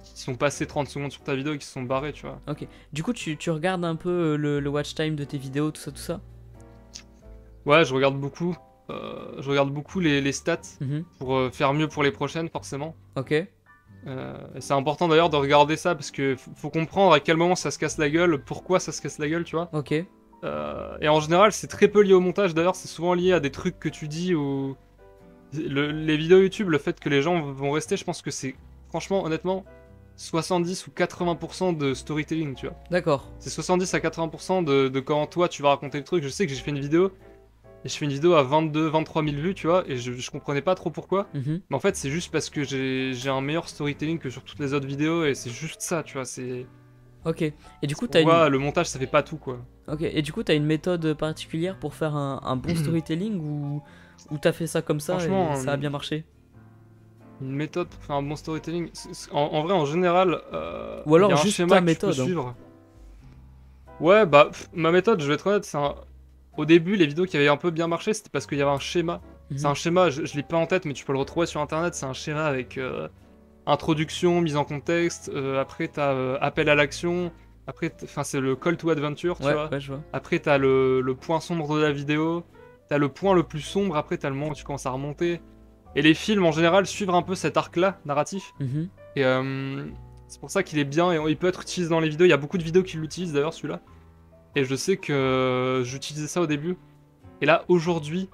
sont passés 30 secondes sur ta vidéo et qui se sont barrés, tu vois. Ok. Du coup, tu regardes un peu le watch time de tes vidéos, tout ça, tout ça? Ouais, je regarde beaucoup. Je regarde beaucoup les stats Mhm. pour faire mieux pour les prochaines, forcément. Ok. Et c'est important d'ailleurs de regarder ça parce que faut comprendre à quel moment ça se casse la gueule, pourquoi ça se casse la gueule, tu vois. Ok. Et en général, c'est très peu lié au montage. D'ailleurs, c'est souvent lié à des trucs que tu dis ou les vidéos YouTube, le fait que les gens vont rester, je pense que c'est franchement, honnêtement, 70 ou 80% de storytelling, tu vois. D'accord. C'est 70 à 80% de quand toi tu vas raconter le truc. Je sais que j'ai fait une vidéo et je fais une vidéo à 22, 23 000 vues, tu vois, et je comprenais pas trop pourquoi. Mhm. Mais en fait, c'est juste parce que j'ai un meilleur storytelling que sur toutes les autres vidéos et c'est juste ça, tu vois. C'est Ok. Et du coup, pour moi, le montage ça fait pas tout, quoi. Ok. Et du coup, t'as une méthode particulière pour faire un bon storytelling ou t'as fait ça comme ça Franchement, et ça a bien marché? une méthode pour faire un bon storytelling. En vrai, en général, Ou il y alors a un juste schéma ta que tu peux méthode, hein. suivre. Ouais, bah, ma méthode, je vais être honnête, au début, les vidéos qui avaient un peu bien marché, c'était parce qu'il y avait un schéma. C'est Mhm. un schéma, je l'ai pas en tête, mais tu peux le retrouver sur internet. C'est un schéma avec introduction, mise en contexte. Après, t'as appel à l'action. Après, enfin, c'est le call to adventure, tu Ouais, vois. ouais, je vois. Après, t'as le point sombre de la vidéo. T'as le point le plus sombre. Après, t'as le moment où tu commences à remonter. Et les films, en général, suivent un peu cet arc-là, narratif. Mhm. Et c'est pour ça qu'il est bien et il peut être utilisé dans les vidéos. Il y a beaucoup de vidéos qui l'utilisent d'ailleurs, celui-là. Et je sais que j'utilisais ça au début. Et là, aujourd'hui,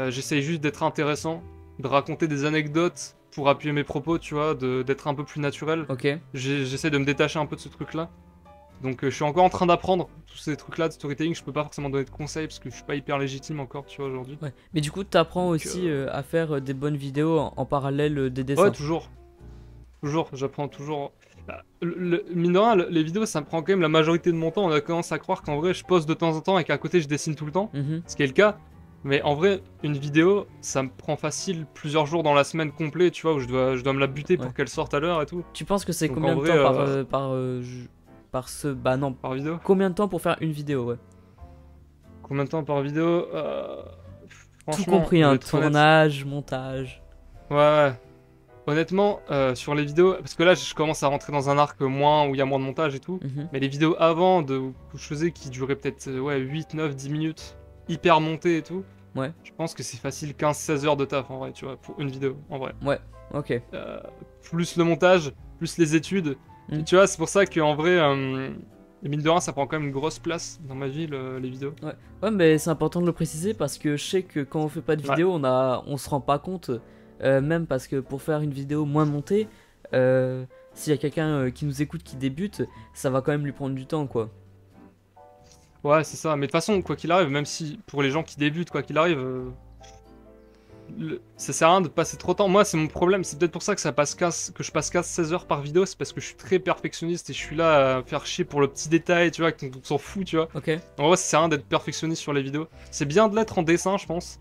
j'essaye juste d'être intéressant, de raconter des anecdotes pour appuyer mes propos, tu vois, d'être un peu plus naturel. Ok. J'essaie de me détacher un peu de ce truc-là. Donc je suis encore en train d'apprendre tous ces trucs-là de storytelling. Je peux pas forcément donner de conseils parce que je suis pas hyper légitime encore, tu vois, aujourd'hui. Ouais. Mais du coup, t'apprends Donc, aussi à faire des bonnes vidéos en parallèle des ouais, dessins. toujours. Toujours, j'apprends toujours. Bah, mine de rien, les vidéos, ça me prend quand même la majorité de mon temps. On a commencé à croire qu'en vrai, je pose de temps en temps et qu'à côté, je dessine tout le temps. Mhm. Ce qui est le cas. Mais en vrai, une vidéo, ça me prend facile plusieurs jours dans la semaine complète, tu vois, où je dois me la buter pour Ouais. qu'elle sorte à l'heure et tout. Tu penses que c'est Donc, combien en de vrai, temps par ce... Bah non. par vidéo. Combien de temps pour faire une vidéo, ouais. Combien de temps par vidéo Tout Franchement, compris, je vais hein. être honnête. Tournage, montage. Ouais, ouais. Honnêtement, sur les vidéos, parce que là je commence à rentrer dans un arc moins où il y a moins de montage et tout, Mhm. mais les vidéos avant que je faisais qui duraient peut-être ouais, 8, 9, 10 minutes, hyper montées et tout, Ouais, je pense que c'est facile 15-16 heures de taf en vrai, tu vois, pour une vidéo, en vrai. ouais, ok. Euh, Plus le montage, plus les études. Mm. Et tu vois, c'est pour ça qu'en vrai, mine de rien, ça prend quand même une grosse place dans ma vie, les vidéos. Ouais, ouais, mais c'est important de le préciser parce que je sais que quand on fait pas de Ouais. vidéo, on se rend pas compte, même parce que pour faire une vidéo moins montée, s'il y a quelqu'un qui nous écoute qui débute, ça va quand même lui prendre du temps, quoi. Ouais, c'est ça. Mais de toute façon, quoi qu'il arrive, même si pour les gens qui débutent, quoi qu'il arrive, ça sert à rien de passer trop de temps. Moi, c'est mon problème. C'est peut-être pour ça que que je passe 15-16 heures par vidéo. C'est parce que je suis très perfectionniste et je suis là à faire chier pour le petit détail, tu vois, qu'on s'en fout, tu vois. Ok, En vrai, ça sert à rien d'être perfectionniste sur les vidéos. C'est bien de l'être en dessin, je pense.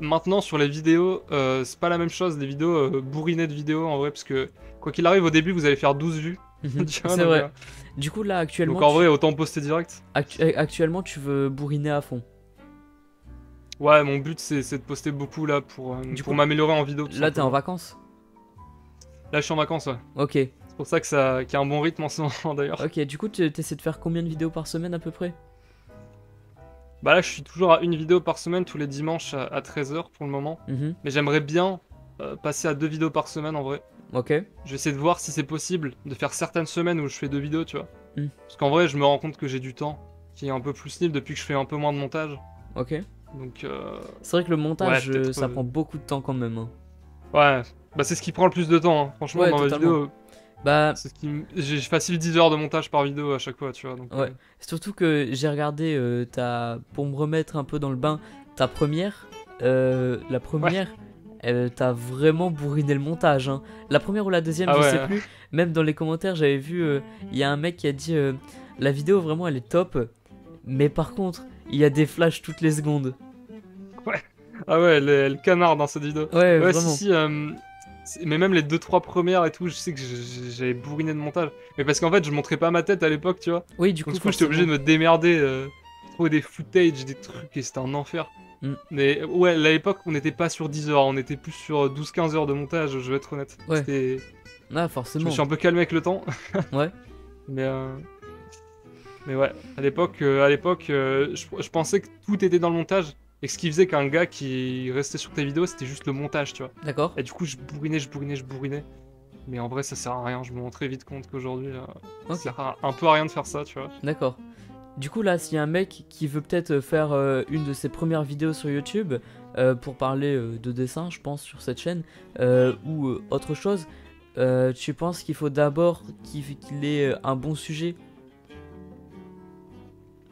Maintenant, sur les vidéos, c'est pas la même chose. Les vidéos, bourrinées de vidéos, en vrai, parce que quoi qu'il arrive, au début, vous allez faire 12 vues. mhm, Tu vois, c'est vrai. Du coup, là, donc en vrai, autant poster direct. actuellement, tu veux bourriner à fond. Ouais, mon but, c'est de poster beaucoup, là, Du pour coup, m'améliorer en vidéo, tout là, t'es en simplement. vacances? Là, je suis en vacances, ouais. Ok, C'est pour ça qu'il y a un bon rythme en ce moment, d'ailleurs. ok. Du coup, t'essaies de faire combien de vidéos par semaine à peu près? Bah là, je suis toujours à une vidéo par semaine, tous les dimanches à 13 h pour le moment. Mhm, Mais j'aimerais bien passer à 2 vidéos par semaine, en vrai. ok. Je vais essayer de voir si c'est possible de faire certaines semaines où je fais 2 vidéos, tu vois. Mm. Parce qu'en vrai, je me rends compte que j'ai du temps qui est un peu plus libre depuis que je fais un peu moins de montage. Ok. Donc, C'est vrai que le ouais, montage, peut-être. ça prend beaucoup de temps quand même, hein. Ouais, bah c'est ce qui prend le plus de temps, hein. Franchement, Ouais, dans ma totalement. vidéo, Bah, j'ai facile 10 heures de montage par vidéo à chaque fois, tu vois. Donc, ouais. Surtout que j'ai regardé, pour me remettre un peu dans le bain, ta première, la ouais. première, t'as vraiment bourriné le montage, hein. La première ou la deuxième, Ah je sais ouais. plus. Même dans les commentaires, j'avais vu, il y a un mec qui a dit, la vidéo vraiment elle est top, mais par contre, il y a des flashs toutes les secondes. Ah ouais, le canard dans cette vidéo. Ouais, Ouais, si, vraiment. si. Mais même les 2-3 premières et tout, je sais que j'avais bourriné de montage. Mais parce qu'en fait, je montrais pas ma tête à l'époque, tu vois. Oui, du Donc coup, du coup, j'étais obligé de forcément. me démerder, trouver des footage, des trucs, et c'était un enfer. Mm. Mais ouais, à l'époque, on n'était pas sur 10 heures, on était plus sur 12-15 heures de montage, je vais être honnête. Ouais, C'était... ah, Je me forcément. suis un peu calmé avec le temps, Ouais, mais, euh, mais ouais, à l'époque, je pensais que tout était dans le montage, et ce qui faisait qu'un gars qui restait sur tes vidéos, c'était juste le montage, tu vois. d'accord. Et du coup, je bourrinais. Mais en vrai, ça sert à rien, je me rends très vite compte qu'aujourd'hui, ça Ok, sert un peu à rien de faire ça, tu vois. d'accord. Du coup, là, s'il y a un mec qui veut peut-être faire une de ses premières vidéos sur YouTube pour parler de dessin, je pense, sur cette chaîne, ou autre chose, tu penses qu'il faut d'abord qu'il ait un bon sujet,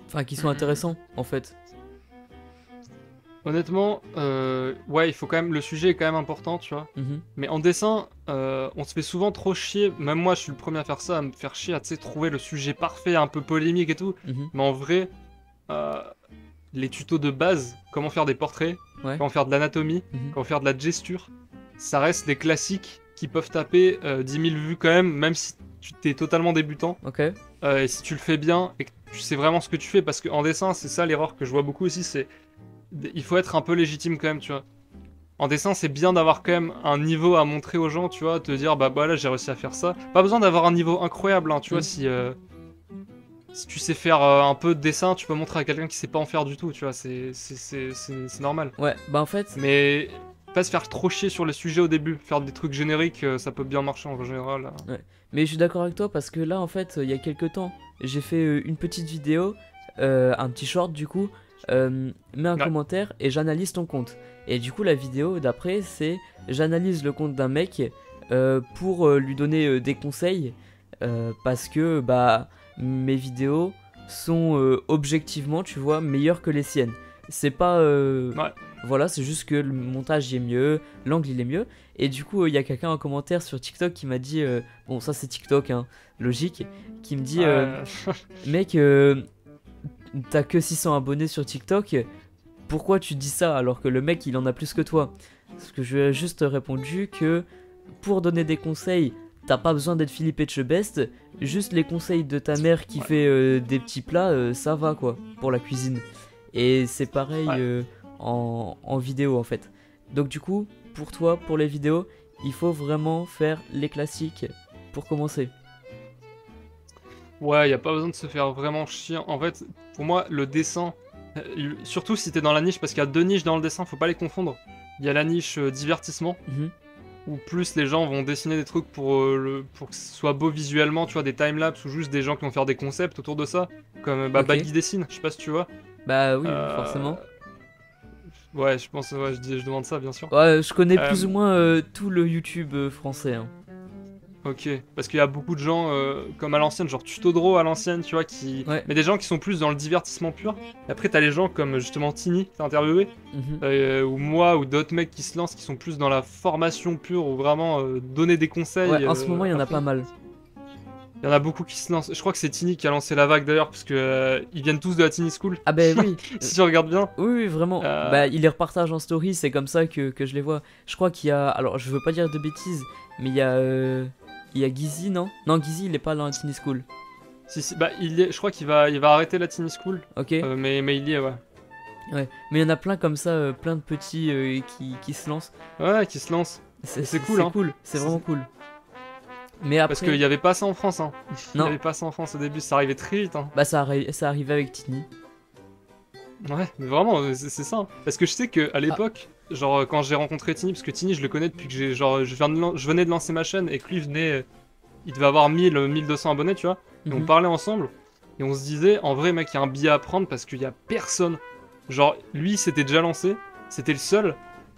enfin, qui soit intéressant, en fait. Honnêtement, ouais, il faut quand même. Le sujet est quand même important, tu vois. Mhm, Mais en dessin, on se fait souvent trop chier. Même moi, je suis le premier à faire ça, à me faire chier, à tu sais, trouver le sujet parfait, un peu polémique et tout. mhm, Mais en vrai, euh, les tutos de base, comment faire des portraits, ouais, comment faire de l'anatomie, mhm, comment faire de la gesture, ça reste les classiques qui peuvent taper 10 000 vues quand même si tu t'es totalement débutant. ok, Et si tu le fais bien et que tu sais vraiment ce que tu fais, parce qu'en dessin, c'est ça l'erreur que je vois beaucoup aussi, c'est il faut être un peu légitime quand même, tu vois. En dessin, c'est bien d'avoir quand même un niveau à montrer aux gens, tu vois, te dire bah voilà, j'ai réussi à faire ça. Pas besoin d'avoir un niveau incroyable, hein, tu vois, mm, si tu sais faire un peu de dessin, tu peux montrer à quelqu'un qui sait pas en faire du tout, tu vois, c'est normal. ouais, bah en fait, Mais pas se faire trop chier sur les sujets au début, faire des trucs génériques, ça peut bien marcher en général. ouais. Mais je suis d'accord avec toi parce que là, en fait, il y a quelques temps, j'ai fait une petite vidéo, un petit short du coup, mets un Ouais, commentaire et j'analyse ton compte. Et du coup, la vidéo d'après, c'est j'analyse le compte d'un mec pour lui donner des conseils parce que bah mes vidéos sont objectivement, tu vois, meilleures que les siennes. C'est pas ouais, voilà, c'est juste que le montage y est mieux, l'angle il est mieux. Et du coup, il y a quelqu'un en commentaire sur TikTok qui m'a dit, bon, ça c'est TikTok, hein, logique, qui me dit, ouais. mec, t'as que 600 abonnés sur TikTok, pourquoi tu dis ça alors que le mec il en a plus que toi? Parce que je lui ai juste répondu que pour donner des conseils, t'as pas besoin d'être Philippe Etchebest, juste les conseils de ta mère qui Ouais, fait des petits plats, ça va quoi, pour la cuisine. Et c'est pareil ouais. en vidéo en fait. Donc du coup, pour toi, pour les vidéos, il faut vraiment faire les classiques pour commencer. Ouais, y a pas besoin de se faire vraiment chier. En fait, pour moi, le dessin, surtout si t'es dans la niche, parce qu'il y a deux niches dans le dessin, faut pas les confondre. Il y a la niche divertissement, Mhm. où plus les gens vont dessiner des trucs pour que ce soit beau visuellement, tu vois, des timelapses, ou juste des gens qui vont faire des concepts autour de ça, comme Ok. Baggy dessine, je sais pas si tu vois. Bah oui, Euh, forcément. Ouais, je pense, ouais, je demande ça, bien sûr. Ouais, je connais Euh, plus ou moins tout le YouTube français, hein. Ok, parce qu'il y a beaucoup de gens comme à l'ancienne, genre Tutodro à l'ancienne, tu vois, qui. Ouais. Mais des gens qui sont plus dans le divertissement pur. Et après, t'as les gens comme justement Tini, que t'as interviewé, Mhm. ou moi, ou d'autres mecs qui se lancent, qui sont plus dans la formation pure, ou vraiment donner des Ouais, conseils en ce moment, il y en à a pas fond. mal. Il y en a beaucoup qui se lancent. Je crois que c'est Tini qui a lancé la vague d'ailleurs, parce que ils viennent tous de la Tini School. Ah bah oui, Si tu regardes bien. oui, oui, vraiment. Euh, Bah, il les repartage en story, c'est comme ça que je les vois. Je crois qu'il y a... Alors, je veux pas dire de bêtises, mais il y a Gizzy, non? Non, Gizzy, il est pas dans la Tiny School. si, bah, je crois qu'il va arrêter la Tini School, Ok? mais il y est, ouais. Ouais. Mais il y en a plein comme ça, plein de petits qui se lancent. Ouais, qui se lance. C'est cool, C'est hein. cool, c'est vraiment cool. Mais Parce qu'il après, n'y avait pas ça en France, hein. Il n'y non, avait pas ça en France au début, ça arrivait très vite, hein. bah ça arrivait avec Tiny. Ouais, mais vraiment, c'est ça, hein. Parce que je sais que à Ah, l'époque, genre quand j'ai rencontré Tini, parce que Tini je le connais depuis que je venais de lancer ma chaîne et que lui il devait avoir 1200 abonnés, tu vois. Et on mhm. parlait ensemble et on se disait, en vrai mec, il y a un billet à prendre parce qu'il y a personne. Genre lui s'était déjà lancé, c'était le seul.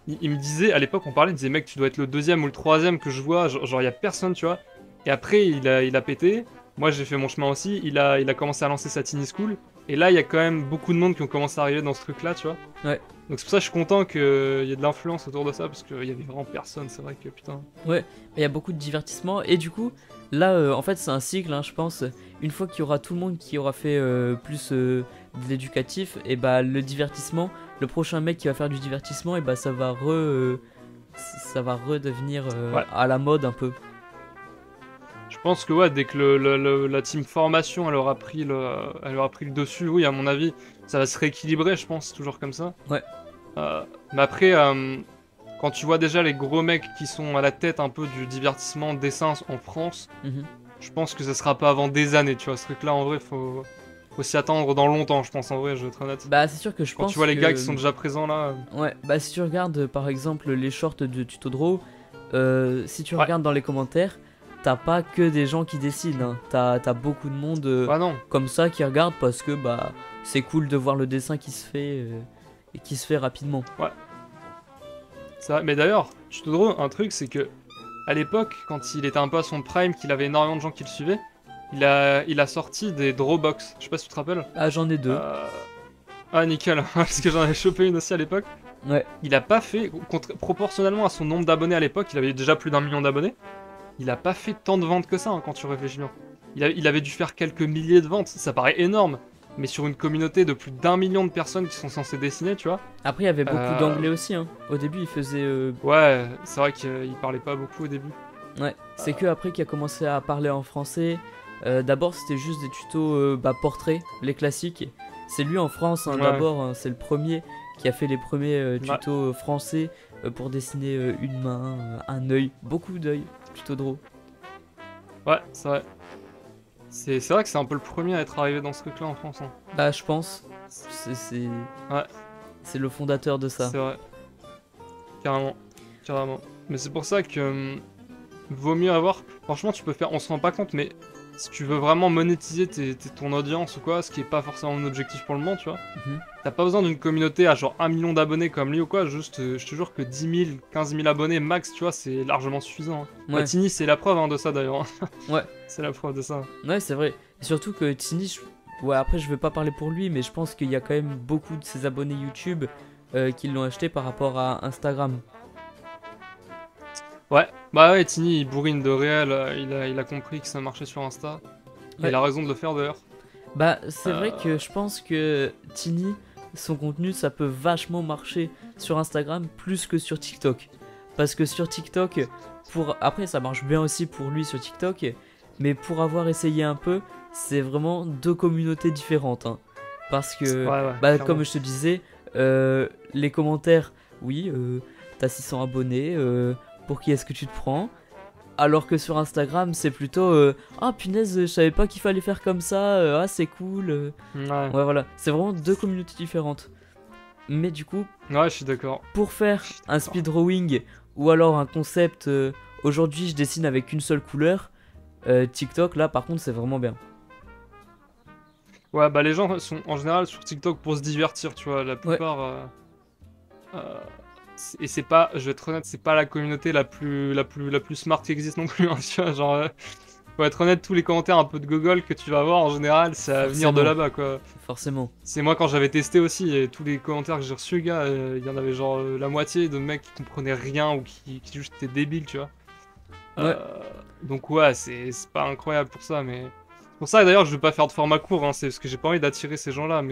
Il me disait, à l'époque on parlait, il me disait mec, tu dois être le deuxième ou le troisième que je vois, genre il y a personne, tu vois. Et après il a pété. Moi j'ai fait mon chemin aussi. Il a commencé à lancer sa Tiny School. Et là il y a quand même beaucoup de monde qui ont commencé à arriver dans ce truc là, tu vois. Ouais, Donc c'est pour ça que je suis content qu'il y ait de l'influence autour de ça parce qu'il y avait vraiment personne. C'est vrai que putain. ouais, il y a beaucoup de divertissement. Et du coup, là, en fait, c'est un cycle, hein, je pense. Une fois qu'il y aura tout le monde qui aura fait plus de l'éducatif, et bah le divertissement, le prochain mec qui va faire du divertissement, et bah ça va redevenir Ouais. à la mode un peu. Je pense que ouais, dès que la team formation elle aura pris le dessus, oui, à mon avis, ça va se rééquilibrer, je pense, toujours comme ça. Ouais. Mais après, quand tu vois déjà les gros mecs qui sont à la tête un peu du divertissement dessin en France, Mhm. je pense que ça sera pas avant des années, tu vois. Ce truc-là, en vrai, faut s'y attendre dans longtemps, je pense, en vrai, je vais être honnête. Bah, c'est sûr que je Quand pense tu vois les que... gars qui sont déjà présents là. Ouais, bah si tu regardes par exemple les shorts de Tuto si tu Ouais. regardes dans les commentaires, t'as pas que des gens qui dessinent, hein. T'as beaucoup de monde Bah non. comme ça qui regarde parce que bah c'est cool de voir le dessin qui se fait et qui se fait rapidement. Ça, mais d'ailleurs, je te drôle un truc, c'est que à l'époque, quand il était un peu à son prime, qu'il avait énormément de gens qui le suivaient, il a sorti des Drawbox. Je sais pas si tu te rappelles. Ah, j'en ai deux. Ah nickel, parce que j'en avais chopé une aussi à l'époque. Ouais. Il a pas fait, proportionnellement à son nombre d'abonnés à l'époque, il avait déjà plus d'1 million d'abonnés. Il a pas fait tant de ventes que ça, hein, quand tu réfléchis bien. Il avait dû faire quelques milliers de ventes, ça paraît énorme. Mais sur une communauté de plus d'1 million de personnes qui sont censées dessiner, tu vois. Après il y avait beaucoup Euh, d'anglais aussi, hein. Au début il faisait Ouais, c'est vrai qu'il parlait pas beaucoup au début. ouais, c'est que après qu'il a commencé à parler en français. D'abord c'était juste des tutos portraits, les classiques. C'est lui en France, hein, Ouais. d'abord, hein, c'est le premier qui a fait les premiers tutos français pour dessiner une main, un œil, beaucoup d'œils, tuto draw. Ouais, c'est vrai. C'est vrai que c'est un peu le premier à être arrivé dans ce truc-là en France, hein. Bah je pense, Ouais. c'est le fondateur de ça. C'est vrai. Carrément. Carrément. Mais c'est pour ça que vaut mieux avoir. Franchement, tu peux faire. On se rend pas compte, mais si tu veux vraiment monétiser ton audience ou quoi, ce qui est pas forcément mon objectif pour le moment, tu vois, Mhm. t'as pas besoin d'une communauté à genre 1 million d'abonnés comme lui ou quoi, juste, je te jure que 10 000, 15 000 abonnés max, tu vois, c'est largement suffisant, hein. Ouais. Bah, Tini, c'est la preuve, hein, de ça d'ailleurs. Ouais. C'est la preuve de ça. Ouais, c'est vrai. Et surtout que Tini, ouais, après je vais pas parler pour lui, mais je pense qu'il y a quand même beaucoup de ses abonnés YouTube qui l'ont acheté par rapport à Instagram. Ouais, bah ouais, Tini, il bourrine de réel, il a compris que ça marchait sur Insta. Et Ouais. il a raison de le faire d'ailleurs. Bah, c'est vrai que je pense que Tini, son contenu, ça peut vachement marcher sur Instagram plus que sur TikTok. Parce que sur TikTok, après ça marche bien aussi pour lui sur TikTok, mais pour avoir essayé un peu, c'est vraiment deux communautés différentes, hein. Parce que, Ouais, bah, clairement. comme je te disais, les commentaires, oui, t'as 600 abonnés, pour qui est-ce que tu te prends. Alors que sur Instagram, c'est plutôt ah punaise, je savais pas qu'il fallait faire comme ça, ah c'est cool. Ouais. Ouais, voilà, c'est vraiment deux communautés différentes. Mais du coup, Ouais, je suis d'accord. pour faire Je suis un d'accord. speed drawing ou alors un concept, aujourd'hui je dessine avec une seule couleur, TikTok là par contre c'est vraiment bien. Ouais, bah les gens sont en général sur TikTok pour se divertir, tu vois, la Ouais. plupart. Et c'est pas, je vais être honnête, c'est pas la communauté la plus smart qui existe non plus, hein, tu vois, genre, pour être honnête, tous les commentaires un peu de gogol que tu vas voir en général, c'est à venir de Forcément. là-bas, quoi. Forcément. C'est moi quand j'avais testé aussi, et tous les commentaires que j'ai reçus, gars, il y en avait genre la moitié de mecs qui comprenaient rien ou qui juste étaient débiles, tu vois. Ouais. Donc ouais, c'est pas incroyable pour ça, mais... C'est pour ça d'ailleurs je veux pas faire de format court, hein, c'est parce que j'ai pas envie d'attirer ces gens-là,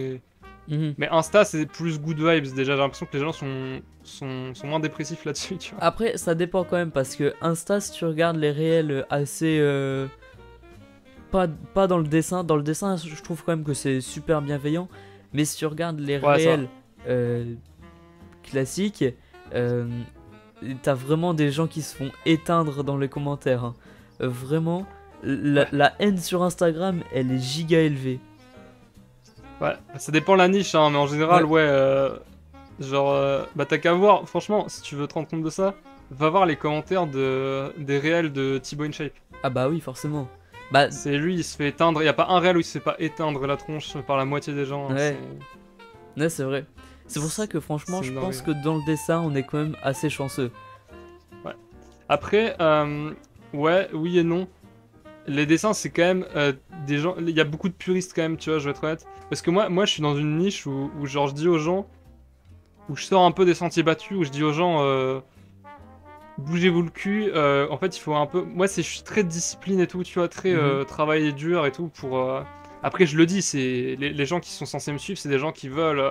Mhm. mais Insta c'est plus good vibes déjà, j'ai l'impression que les gens sont moins dépressifs là-dessus, tu vois. Après, ça dépend quand même parce que Insta, si tu regardes les réels assez. Pas dans le dessin. Dans le dessin, je trouve quand même que c'est super bienveillant. Mais si tu regardes les Ouais, ça va. réels classiques, euh, t'as vraiment des gens qui se font éteindre dans les commentaires, hein. Vraiment, la haine sur Instagram, elle est giga élevée. Ouais, ça dépend la niche, hein, mais en général, ouais, genre, bah t'as qu'à voir, franchement, si tu veux te rendre compte de ça, va voir les commentaires des réels de Thibaut InShape. Ah bah oui, forcément. Bah C'est lui, il se fait éteindre, y a pas un réel où il se fait pas éteindre la tronche par la moitié des gens, hein, ouais, ouais, c'est vrai. C'est pour ça que franchement, c'est je une pense que dinguerie. dans le dessin, on est quand même assez chanceux. Ouais. Après, ouais, oui et non. Les dessins, c'est quand même des gens. Il y a beaucoup de puristes quand même, tu vois, je vais être honnête. Parce que moi je suis dans une niche où genre, je dis aux gens, où je sors un peu des sentiers battus, où je dis aux gens, bougez-vous le cul. En fait, il faut un peu. Moi, je suis très discipline et tout, tu vois, très Mhm. travail dur et tout pour. Après, je le dis, c'est les gens qui sont censés me suivre, c'est des gens qui veulent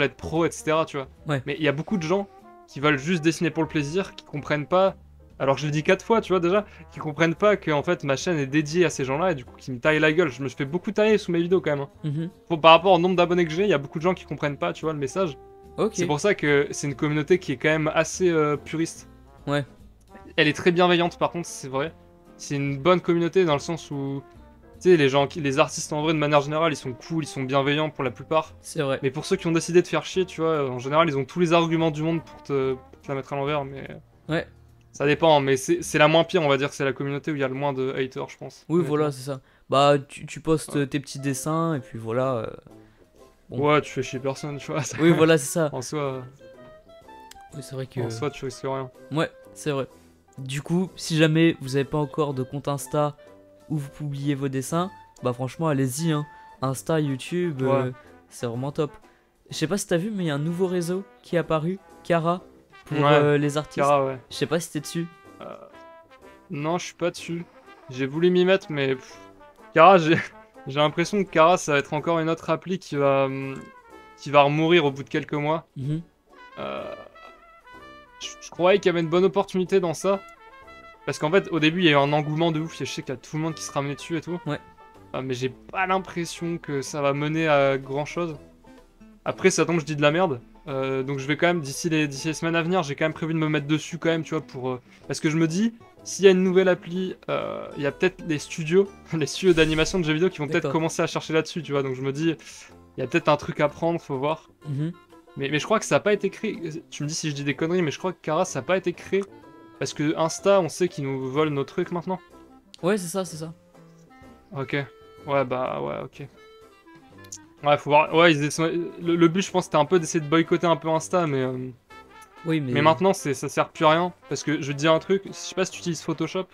être pro, etc. Tu vois. Ouais. Mais il y a beaucoup de gens qui veulent juste dessiner pour le plaisir, qui comprennent pas. Alors je l'ai dit 4 fois, tu vois déjà, qui comprennent pas que en fait ma chaîne est dédiée à ces gens-là et du coup qui me taillent la gueule. Je me fais beaucoup tailler sous mes vidéos quand même, hein. Mhm. Par rapport au nombre d'abonnés que j'ai, il y a beaucoup de gens qui comprennent pas, tu vois, le message. Ok. C'est pour ça que c'est une communauté qui est quand même assez puriste. Ouais. Elle est très bienveillante par contre, c'est vrai. C'est une bonne communauté dans le sens où, tu sais, les artistes en vrai de manière générale, ils sont cool, ils sont bienveillants pour la plupart. C'est vrai. Mais pour ceux qui ont décidé de faire chier, tu vois, en général, ils ont tous les arguments du monde pour te la mettre à l'envers, mais Ouais. ça dépend. Mais c'est la moins pire, on va dire, c'est la communauté où il y a le moins de haters, je pense. Oui, honnêtement. voilà, c'est ça. Bah, tu postes Ouais. tes petits dessins et puis voilà. Bon. Ouais, tu fais chier personne, tu vois. Oui, voilà, c'est ça. En soi, Oui, c'est vrai que. tu risques rien. Ouais, c'est vrai. Du coup, si jamais vous n'avez pas encore de compte Insta où vous publiez vos dessins, bah franchement, allez-y, hein. Insta, YouTube, Ouais. c'est vraiment top. Je sais pas si t'as vu, mais il y a un nouveau réseau qui est apparu, Cara, pour Ouais, les artistes. Kara, ouais. Je sais pas si t'es dessus. Euh, non, je suis pas dessus. J'ai voulu m'y mettre, mais Kara, j'ai l'impression que Kara, ça va être encore une autre appli qui va remourir au bout de quelques mois. Mhm. Euh, je croyais qu'il y avait une bonne opportunité dans ça. Parce qu'en fait, au début, il y a eu un engouement de ouf. Et je sais qu'il y a tout le monde qui se ramenait dessus et tout. Ouais. Mais j'ai pas l'impression que ça va mener à grand chose. Après, ça tombe, je dis de la merde. Donc je vais quand même, d'ici les semaines à venir, j'ai quand même prévu de me mettre dessus quand même, tu vois, pour... Parce que je me dis, s'il y a une nouvelle appli, il y a peut-être les studios, les studios d'animation de jeux vidéo qui vont peut-être D'accord. commencer à chercher là-dessus, tu vois. Donc je me dis, il y a peut-être un truc à prendre, faut voir. Mhm. Mais je crois que ça n'a pas été créé. Tu me dis si je dis des conneries, mais je crois que Kara, ça n'a pas été créé. Parce que Insta, on sait qu'ils nous volent nos trucs maintenant. Ouais, c'est ça, c'est ça. Ok. Ouais, bah, ouais, ok. Ouais, faut voir. Ouais, le but, je pense, c'était un peu d'essayer de boycotter un peu Insta, Oui, mais maintenant, ça sert plus à rien. Parce que je vais te dire un truc, je sais pas si tu utilises Photoshop.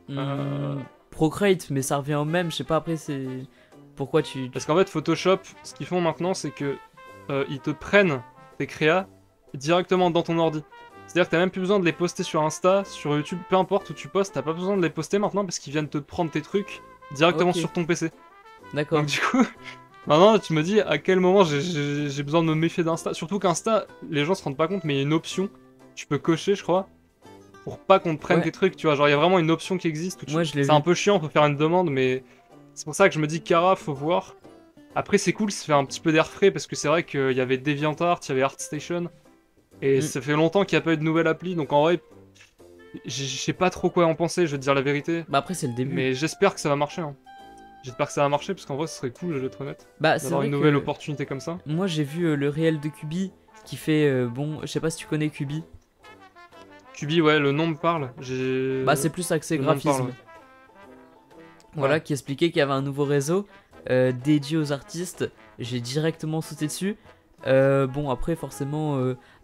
Hmm, Procreate, mais ça revient au même. Je sais pas après, c'est. Pourquoi tu. Parce qu'en fait, Photoshop, ce qu'ils font maintenant, c'est que ils te prennent tes créas directement dans ton ordi. C'est-à-dire que t'as même plus besoin de les poster sur Insta, sur YouTube, peu importe où tu postes, t'as pas besoin de les poster maintenant parce qu'ils viennent te prendre tes trucs directement Ok. sur ton PC. D'accord. Donc du coup, maintenant tu me dis à quel moment j'ai besoin de me méfier d'Insta. Surtout qu'Insta, les gens se rendent pas compte, mais il y a une option, tu peux cocher, je crois, pour pas qu'on te prenne Ouais. tes trucs, tu vois. Genre il y a vraiment une option qui existe. Moi, je l'ai C'est vu. un peu chiant, on peut faire une demande, mais c'est pour ça que je me dis Kara, faut voir. Après c'est cool, ça fait un petit peu d'air frais parce que c'est vrai qu'il y avait DeviantArt, il y avait ArtStation. Et Mm. ça fait longtemps qu'il n'y a pas eu de nouvelle appli, donc en vrai, Je sais pas trop quoi en penser, je vais te dire la vérité. Bah après c'est le début. Mais j'espère que ça va marcher. Hein. J'espère que ça va marcher parce qu'en vrai, ce serait cool, je vais être honnête. Bah c'est D'avoir vrai une nouvelle que opportunité comme ça. moi j'ai vu le réel de Kubi qui fait bon, je sais pas si tu connais Kubi. Kubi, ouais, le nom me parle. Bah c'est plus axé Le nom me parle, graphisme. ouais. Voilà, Ouais. qui expliquait qu'il y avait un nouveau réseau dédié aux artistes. J'ai directement sauté dessus. Bon, après, forcément,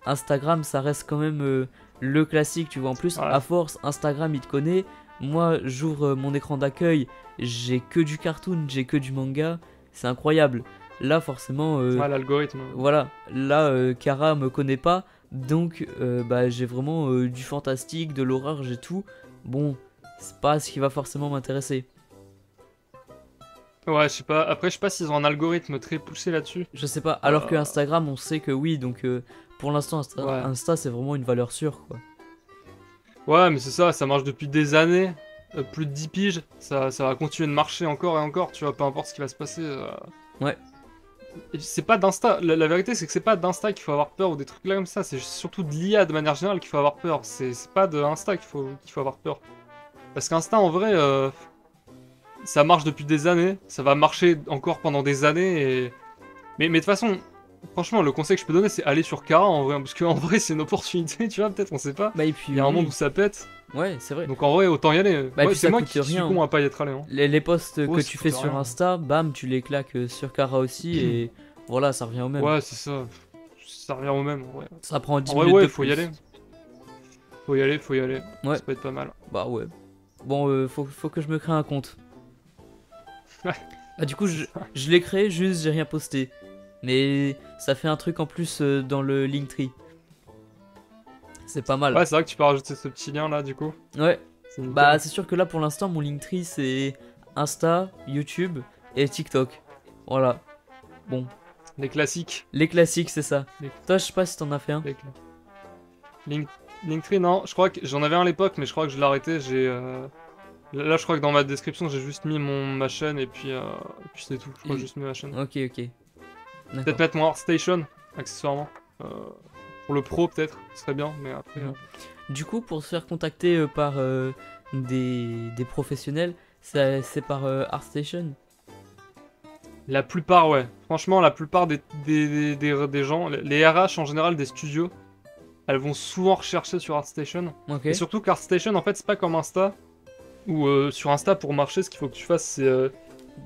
Instagram, ça reste quand même le classique, tu vois. En plus, Ouais. à force, Instagram, il te connaît. Moi, j'ouvre mon écran d'accueil, j'ai que du cartoon, j'ai que du manga. C'est incroyable. Là, forcément, Ouais, l'algorithme. voilà. Là, Kara me connaît pas. Donc, bah, j'ai vraiment du fantastique, de l'horreur, j'ai tout. Bon, c'est pas ce qui va forcément m'intéresser. Ouais, je sais pas. Après, je sais pas s'ils ont un algorithme très poussé là-dessus. Je sais pas, alors que Euh. Instagram, on sait que oui, donc pour l'instant, Ouais. Insta c'est vraiment une valeur sûre, quoi. Ouais, mais c'est ça, ça marche depuis des années. Plus de 10 piges. Ça va continuer de marcher encore et encore, tu vois, peu importe ce qui va se passer. Ouais. Et c'est pas d'Insta. La vérité, c'est que c'est pas d'Insta qu'il faut avoir peur ou des trucs là comme ça. C'est surtout de l'IA de manière générale qu'il faut avoir peur. C'est pas de Insta qu'il faut avoir peur. Parce qu'Insta, en vrai, ça marche depuis des années. Ça va marcher encore pendant des années. Mais de toute façon, franchement, le conseil que je peux donner, c'est aller sur Kara en vrai. Parce qu'en vrai, c'est une opportunité, tu vois, peut-être, on sait pas. Bah, et puis, Il y a un oui. monde où ça pète. Ouais, c'est vrai. Donc en vrai, autant y aller. Bah, et Ouais, puis c'est ça moi coûte qui suis rien. con à pas y être allé. Hein. Les posts Ouais, que ça tu fais coûte sur rien. Insta, bam, tu les claques sur Kara aussi, et voilà, ça revient au même. Ouais, c'est ça. Ça revient au même. Ouais. Ça prend 10 En vrai, minutes ouais, de faut plus. y aller. Faut y aller, faut y aller. Ouais. Ça peut être pas mal. Bah, ouais. Bon, faut que je me crée un compte. Ouais. Ah, du coup, je l'ai créé, juste j'ai rien posté. Mais ça fait un truc en plus dans le Linktree. C'est pas mal. Ouais, c'est vrai que tu peux rajouter ce petit lien là, du coup. Ouais. C'est nickel. Bah, c'est sûr que là, pour l'instant, mon Linktree, c'est Insta, YouTube et TikTok. Voilà. Bon, Les classiques. les classiques, c'est ça. Les- Toi, je sais pas si t'en as fait un. Les cla- Linktree, non. Je crois que j'en avais un à l'époque, mais je crois que je l'ai arrêté. Là, je crois que dans ma description, j'ai juste mis ma chaîne et puis c'est tout. Je crois que j'ai juste mis ma chaîne. Ok, ok. D'accord. Peut-être mettre mon ArtStation, accessoirement. Pour le pro, peut-être. Ce serait bien, mais après. Mhm. Du coup, pour se faire contacter par des professionnels, c'est par ArtStation. La plupart, ouais. Franchement, la plupart des gens, les RH en général des studios, elles vont souvent rechercher sur ArtStation. Ok. Et surtout qu'ArtStation, en fait, c'est pas comme Insta. Où sur Insta, pour marcher, ce qu'il faut que tu fasses, c'est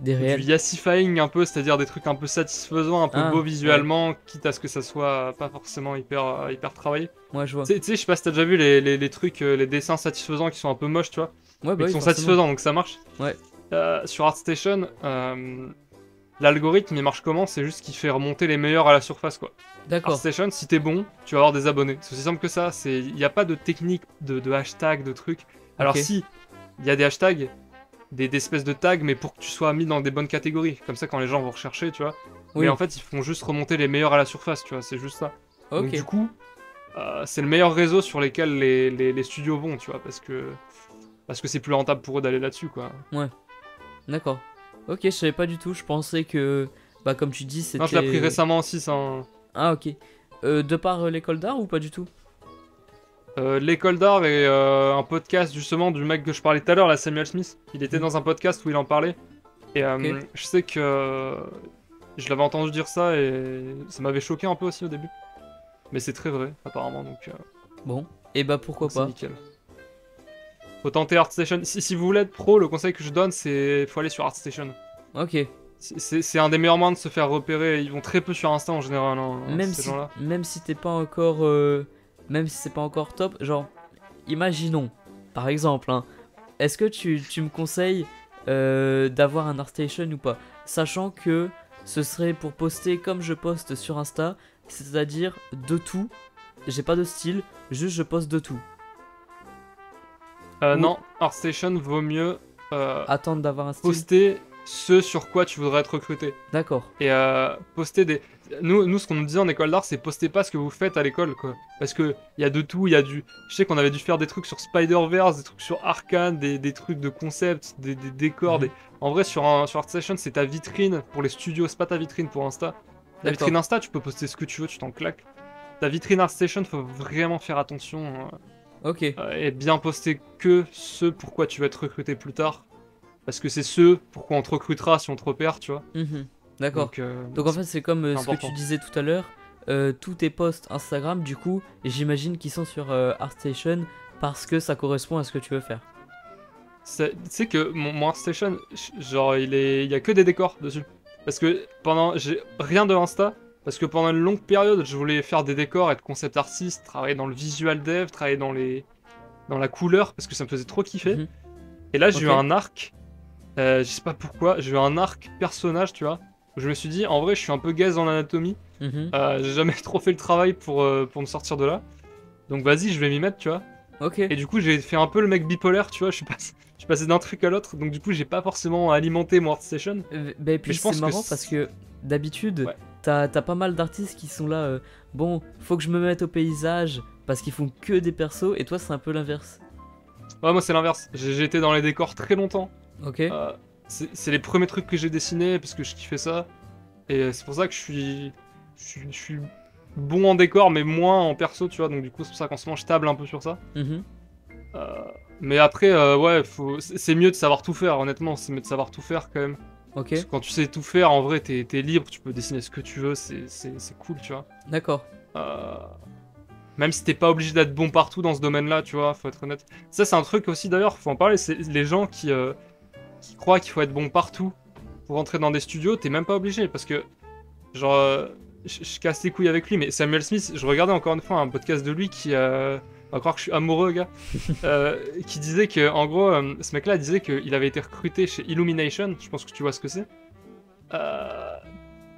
Des du réels. yassifying un peu, c'est-à-dire des trucs un peu satisfaisants, un peu Ah, beaux visuellement, quitte à ce que ça soit pas forcément hyper travaillé. Ouais, je vois. Tu sais, je sais pas si t'as déjà vu les trucs, les dessins satisfaisants qui sont un peu moches, tu vois. Ouais, Mais bah qui oui, sont forcément. satisfaisants, donc ça marche. Ouais. Sur ArtStation, l'algorithme il marche comment? C'est juste qu'il fait remonter les meilleurs à la surface, quoi. D'accord. ArtStation, si t'es bon, tu vas avoir des abonnés. C'est aussi simple que ça. Il n'y a pas de technique, de hashtag, de trucs. Alors Ok. si, il y a des hashtags, des espèces de tags, mais pour que tu sois mis dans des bonnes catégories. Comme ça, quand les gens vont rechercher, tu vois. Oui. Mais en fait, ils font juste remonter les meilleurs à la surface, tu vois. C'est juste ça. Donc Ok. du coup, c'est le meilleur réseau sur lesquels les studios vont, tu vois. Parce que c'est plus rentable pour eux d'aller là-dessus, quoi. D'accord. Ok, je savais pas du tout. Je pensais que, bah, comme tu dis, c'était. Non, je l'ai appris récemment aussi, ça. Hein. Ah, ok. De par l'école d'art ou pas du tout? L'école d'art et un podcast justement du mec que je parlais tout à l'heure, là, Samuel Smith. Il était dans un podcast où il en parlait. Et Ok. je sais que je l'avais entendu dire ça et ça m'avait choqué un peu aussi au début. Mais c'est très vrai, apparemment, donc Bon. Et bah, pourquoi c'est pas. nickel. Faut tenter ArtStation. Si vous voulez être pro, le conseil que je donne, c'est faut aller sur ArtStation. Ok. C'est un des meilleurs moyens de se faire repérer. Ils vont très peu sur Insta en général, hein, Même ces si, gens-là. même si t'es pas encore, même si c'est pas encore top, genre, imaginons, par exemple, hein, est-ce que tu me conseilles d'avoir un ArtStation ou pas, sachant que ce serait pour poster comme je poste sur Insta, c'est-à-dire de tout. J'ai pas de style, juste je poste de tout. Ou- Non, ArtStation vaut mieux Attendre d'avoir un style. poster ce sur quoi tu voudrais être recruté. D'accord. Et poster des... Nous, ce qu'on nous disait en école d'art, c'est postez pas ce que vous faites à l'école, quoi. Parce que y a de tout, il y a du... Je sais qu'on avait dû faire des trucs sur Spider-Verse, des trucs sur Arcane, des trucs de concept, des décors, Mhm. En vrai, sur ArtStation, c'est ta vitrine pour les studios, c'est pas ta vitrine pour Insta. Ta D'accord. vitrine Insta, tu peux poster ce que tu veux, tu t'en claques. Ta vitrine ArtStation, faut vraiment faire attention. Ok. Et bien poster que ce pourquoi tu vas être recruté plus tard. Parce que c'est ce pourquoi on te recrutera si on te repère, tu vois. Mhm. D'accord. Donc, Donc en fait, c'est comme c'est ce que important. tu disais tout à l'heure. Tous tes posts Instagram, du coup, j'imagine qu'ils sont sur ArtStation parce que ça correspond à ce que tu veux faire. Tu sais que mon ArtStation, genre, il y a que des décors dessus. Parce que j'ai rien de Insta. Parce que pendant une longue période, je voulais faire des décors, être concept artiste, travailler dans le visual dev, travailler dans la couleur, parce que ça me faisait trop kiffer. Mhm. Et là, j'ai eu Ok. un arc, je sais pas pourquoi, j'ai eu un arc personnage, tu vois. Où je me suis dit, en vrai, je suis un peu gaze en anatomie. Mhm. J'ai jamais trop fait le travail pour me sortir de là. Donc vas-y, je vais m'y mettre, tu vois. Ok. Et du coup, j'ai fait un peu le mec bipolaire, tu vois. Je suis passé d'un truc à l'autre. Donc du coup, j'ai pas forcément alimenté mon ArtStation. Bah, et Mais puis je c'est pense que... marrant parce que d'habitude, Ouais. t'as pas mal d'artistes qui sont là. Bon, faut que je me mette au paysage parce qu'ils font que des persos. Et toi, c'est un peu l'inverse. Ouais, moi, c'est l'inverse. J'ai été dans les décors très longtemps. Ok. Euh, c'est les premiers trucs que j'ai dessinés parce que je kiffais ça. Et c'est pour ça que je suis bon en décor, mais moins en perso, tu vois. Donc du coup, c'est pour ça qu'en ce moment, je table un peu sur ça. Mhm. Euh, mais après, ouais, c'est mieux de savoir tout faire, honnêtement. C'est mieux de savoir tout faire quand même. Ok. Parce que quand tu sais tout faire, en vrai, t'es libre, tu peux dessiner ce que tu veux, c'est cool, tu vois. D'accord. Euh, Même si t'es pas obligé d'être bon partout dans ce domaine-là, tu vois, faut être honnête. Ça, c'est un truc aussi, d'ailleurs, faut en parler, c'est les gens qui croient qu'il faut être bon partout pour entrer dans des studios, t'es même pas obligé, parce que, genre, je casse les couilles avec lui, mais Samuel Smith, je regardais encore une fois un podcast de lui qui, on va croire que je suis amoureux, gars, qui disait que, en gros, ce mec-là disait qu'il avait été recruté chez Illumination, je pense que tu vois ce que c'est. Euh,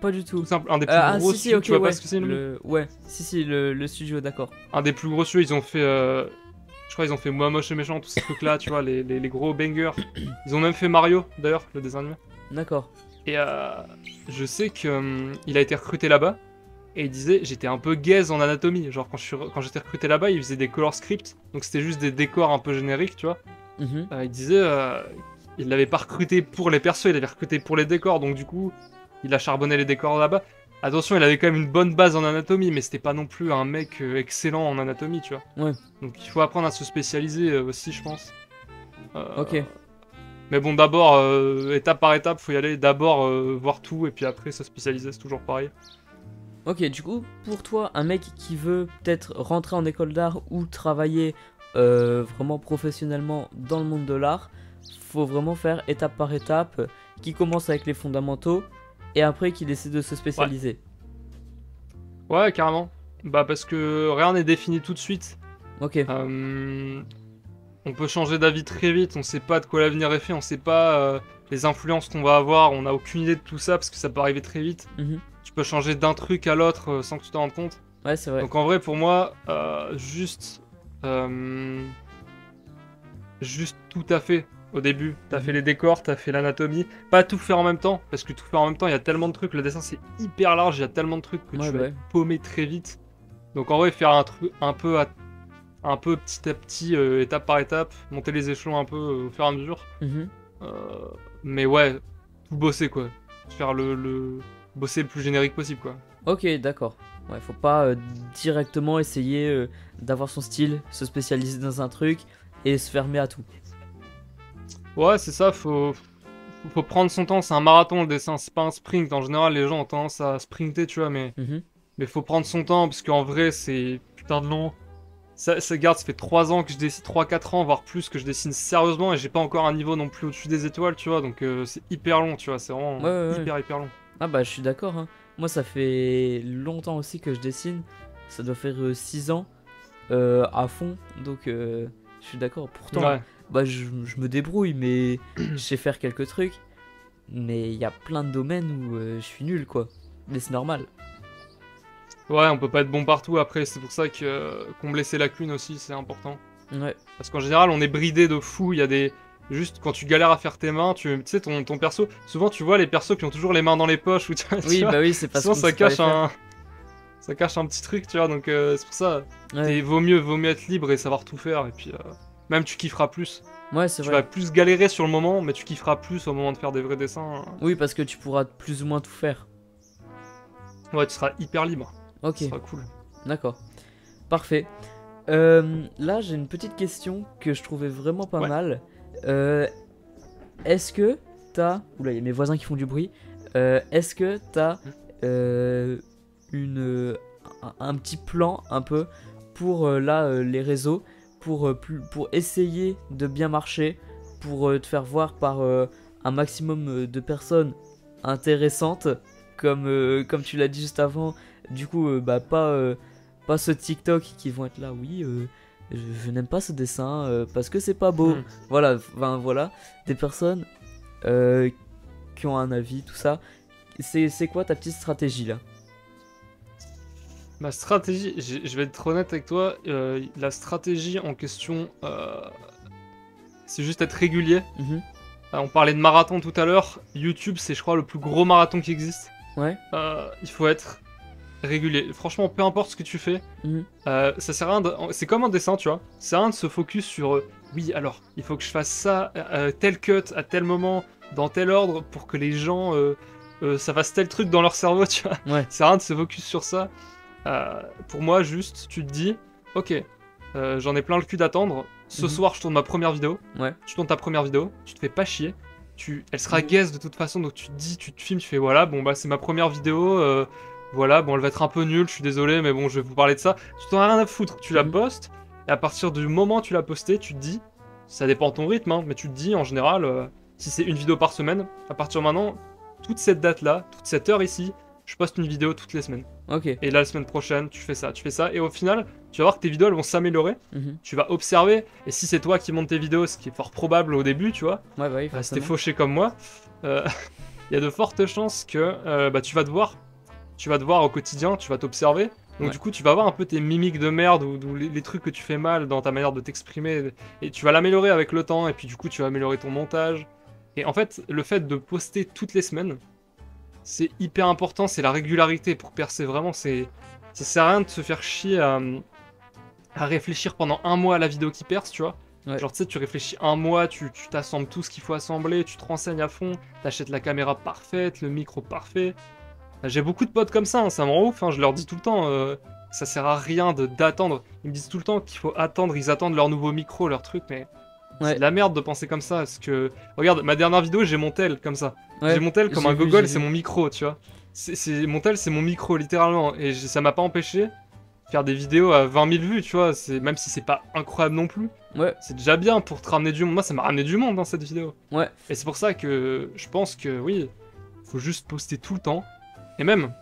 Pas du tout. Tout simple, un des plus gros Si, si, studios, ok, tu vois pas ouais. ce que c'est Illumination? Ouais, si, le studio, d'accord. Un des plus gros studios, ils ont fait, je crois ils ont fait Moi Moche et Méchant, tous ces trucs-là, tu vois, les gros bangers. Ils ont même fait Mario, d'ailleurs, le dessin animé. D'accord. Et je sais que il a été recruté là-bas, et il disait, j'étais un peu gaze en anatomie, genre quand j'étais recruté là-bas, il faisait des color scripts, donc c'était juste des décors un peu génériques, tu vois. Mhm. Il disait, il l'avait pas recruté pour les persos, il l'avait recruté pour les décors, donc du coup, il a charbonné les décors là-bas. Attention, il avait quand même une bonne base en anatomie, mais c'était pas non plus un mec excellent en anatomie, tu vois. Ouais. Donc il faut apprendre à se spécialiser aussi, je pense. Ok. Mais bon, d'abord, étape par étape, faut y aller. D'abord voir tout, et puis après se spécialiser, c'est toujours pareil. Ok, du coup, pour toi, un mec qui veut peut-être rentrer en école d'art ou travailler vraiment professionnellement dans le monde de l'art, faut vraiment faire étape par étape, qui commence avec les fondamentaux et après qu'il essaie de se spécialiser. Ouais, carrément. Bah parce que rien n'est défini tout de suite. Ok. On peut changer d'avis très vite, on sait pas de quoi l'avenir est fait, on sait pas les influences qu'on va avoir, on a aucune idée de tout ça parce que ça peut arriver très vite. Mhm. Tu peux changer d'un truc à l'autre sans que tu t'en rendes compte. Ouais, c'est vrai. Donc en vrai, pour moi, juste tout à fait au début. T'as fait les décors, t'as fait l'anatomie. Pas tout faire en même temps, parce que tout faire en même temps, il y a tellement de trucs. Le dessin, c'est hyper large, il y a tellement de trucs que Ouais, tu vas bah être paumé très vite. Donc en vrai, faire un truc un peu petit à petit, étape par étape, monter les échelons un peu au fur et à mesure. Mhm. Mais ouais, tout bosser quoi. Faire bosser le plus générique possible quoi. Ok, d'accord. Ouais, faut pas directement essayer d'avoir son style, se spécialiser dans un truc et se fermer à tout. Ouais, c'est ça, faut prendre son temps, c'est un marathon le dessin, c'est pas un sprint. En général, les gens ont tendance à sprinter, tu vois, Mhm. mais faut prendre son temps, parce qu'en vrai, c'est putain de long. Garde, ça fait 3 ans que je dessine, 3-4 ans, voire plus, que je dessine sérieusement, et j'ai pas encore un niveau non plus au-dessus des étoiles, tu vois, donc c'est hyper long, tu vois, c'est vraiment Ouais, ouais, ouais. hyper long. Ah bah je suis d'accord, hein. Moi ça fait longtemps aussi que je dessine. Ça doit faire 6 ans à fond. Donc je suis d'accord. Pourtant, Ouais. bah je me débrouille, mais je sais faire quelques trucs. Mais il y a plein de domaines où je suis nul quoi. Mais c'est normal. Ouais, on peut pas être bon partout, après, c'est pour ça que combler ses lacunes aussi, c'est important. Ouais. Parce qu'en général, on est bridé de fou. Il y a des. Juste quand tu galères à faire tes mains, tu sais, ton perso. Souvent, tu vois les persos qui ont toujours les mains dans les poches. Ou tu Oui, vois, bah oui, c'est parce souvent, qu'on sait pas les faire. ça cache un petit truc, tu vois. Donc, c'est pour ça. Ouais, Vaut mieux être libre et savoir tout faire. Et puis, même tu kifferas plus. ouais c'est Tu vrai. vas plus galérer sur le moment, mais tu kifferas plus au moment de faire des vrais dessins. Oui, parce que tu pourras plus ou moins tout faire. Ouais, tu seras hyper libre. Ok, Ce sera cool. d'accord. Parfait. Là, j'ai une petite question que je trouvais vraiment pas Ouais. mal. Est-ce que t'as... Oula, il y a mes voisins qui font du bruit. Est-ce que t'as une, un petit plan un peu pour les réseaux, pour essayer de bien marcher, pour te faire voir par un maximum de personnes intéressantes, comme tu l'as dit juste avant. Du coup, pas ce TikTok qui vont être là, oui, je n'aime pas ce dessin parce que c'est pas beau. Voilà, enfin voilà, des personnes qui ont un avis, tout ça. C'est quoi ta petite stratégie là? Ma stratégie, je vais être honnête avec toi, la stratégie en question, c'est juste être régulier. Mhm. On parlait de marathon tout à l'heure, YouTube c'est je crois le plus gros marathon qui existe. Ouais. Il faut être régulier. Franchement, peu importe ce que tu fais, Mhm. ça sert à rien c'est comme un dessin, tu vois. Ça sert à rien de se focus sur oui, alors, il faut que je fasse ça, tel cut, à tel moment, dans tel ordre, pour que les gens, ça fasse tel truc dans leur cerveau, tu vois. Ouais. Ça sert à rien de se focus sur ça. Pour moi, juste, tu te dis, ok, j'en ai plein le cul d'attendre. Ce soir, je tourne ma première vidéo. Ouais. Tu tournes ta première vidéo, tu te fais pas chier. Elle sera guest de toute façon, donc tu te dis, tu te filmes, tu fais voilà, bon bah c'est ma première vidéo, voilà, bon elle va être un peu nulle, je suis désolé, mais bon je vais vous parler de ça. Tu t'en as rien à foutre, tu la postes, et à partir du moment où tu l'as postée, tu te dis, ça dépend de ton rythme, hein, mais tu te dis en général, si c'est une vidéo par semaine, à partir de maintenant, toute cette date-là, toute cette heure ici, je poste une vidéo toutes les semaines. Ok. Et là, la semaine prochaine, tu fais ça, et au final, tu vas voir que tes vidéos elles vont s'améliorer. Mhm. Tu vas observer, et si c'est toi qui montes tes vidéos, ce qui est fort probable au début, tu vois, Ouais, bah oui, si t'es forcément. fauché comme moi, il y a de fortes chances que tu vas te voir au quotidien, tu vas t'observer. Donc Ouais. du coup, tu vas voir un peu tes mimiques de merde ou les trucs que tu fais mal dans ta manière de t'exprimer, et tu vas l'améliorer avec le temps, et puis du coup, tu vas améliorer ton montage. Et en fait, le fait de poster toutes les semaines, c'est hyper important, c'est la régularité pour percer vraiment. Ça sert à rien de se faire chier à réfléchir pendant un mois à la vidéo qui perce, tu vois. Ouais. Genre, tu sais, tu réfléchis un mois, tu t'assembles tout ce qu'il faut assembler, tu te renseignes à fond, t'achètes la caméra parfaite, le micro parfait. J'ai beaucoup de potes comme ça, hein, ça me rend ouf, hein, je leur dis tout le temps, ça sert à rien d'attendre. Ils me disent tout le temps qu'il faut attendre, ils attendent leur nouveau micro, leur truc, mais Ouais. c'est de la merde de penser comme ça, parce que... Regarde, ma dernière vidéo, j'ai mon tel comme ça. Ouais. J'ai mon tel comme J'ai un vu, gogol, j'ai c'est vu. mon micro, tu vois. Mon tel, c'est mon micro, littéralement, et ça m'a pas empêché de faire des vidéos à 20 000 vues, tu vois, même si c'est pas incroyable non plus. Ouais. C'est déjà bien pour te ramener du monde. Moi, ça m'a ramené du monde dans cette vidéo. Ouais. Et c'est pour ça que je pense que, oui, faut juste poster tout le temps. Et même,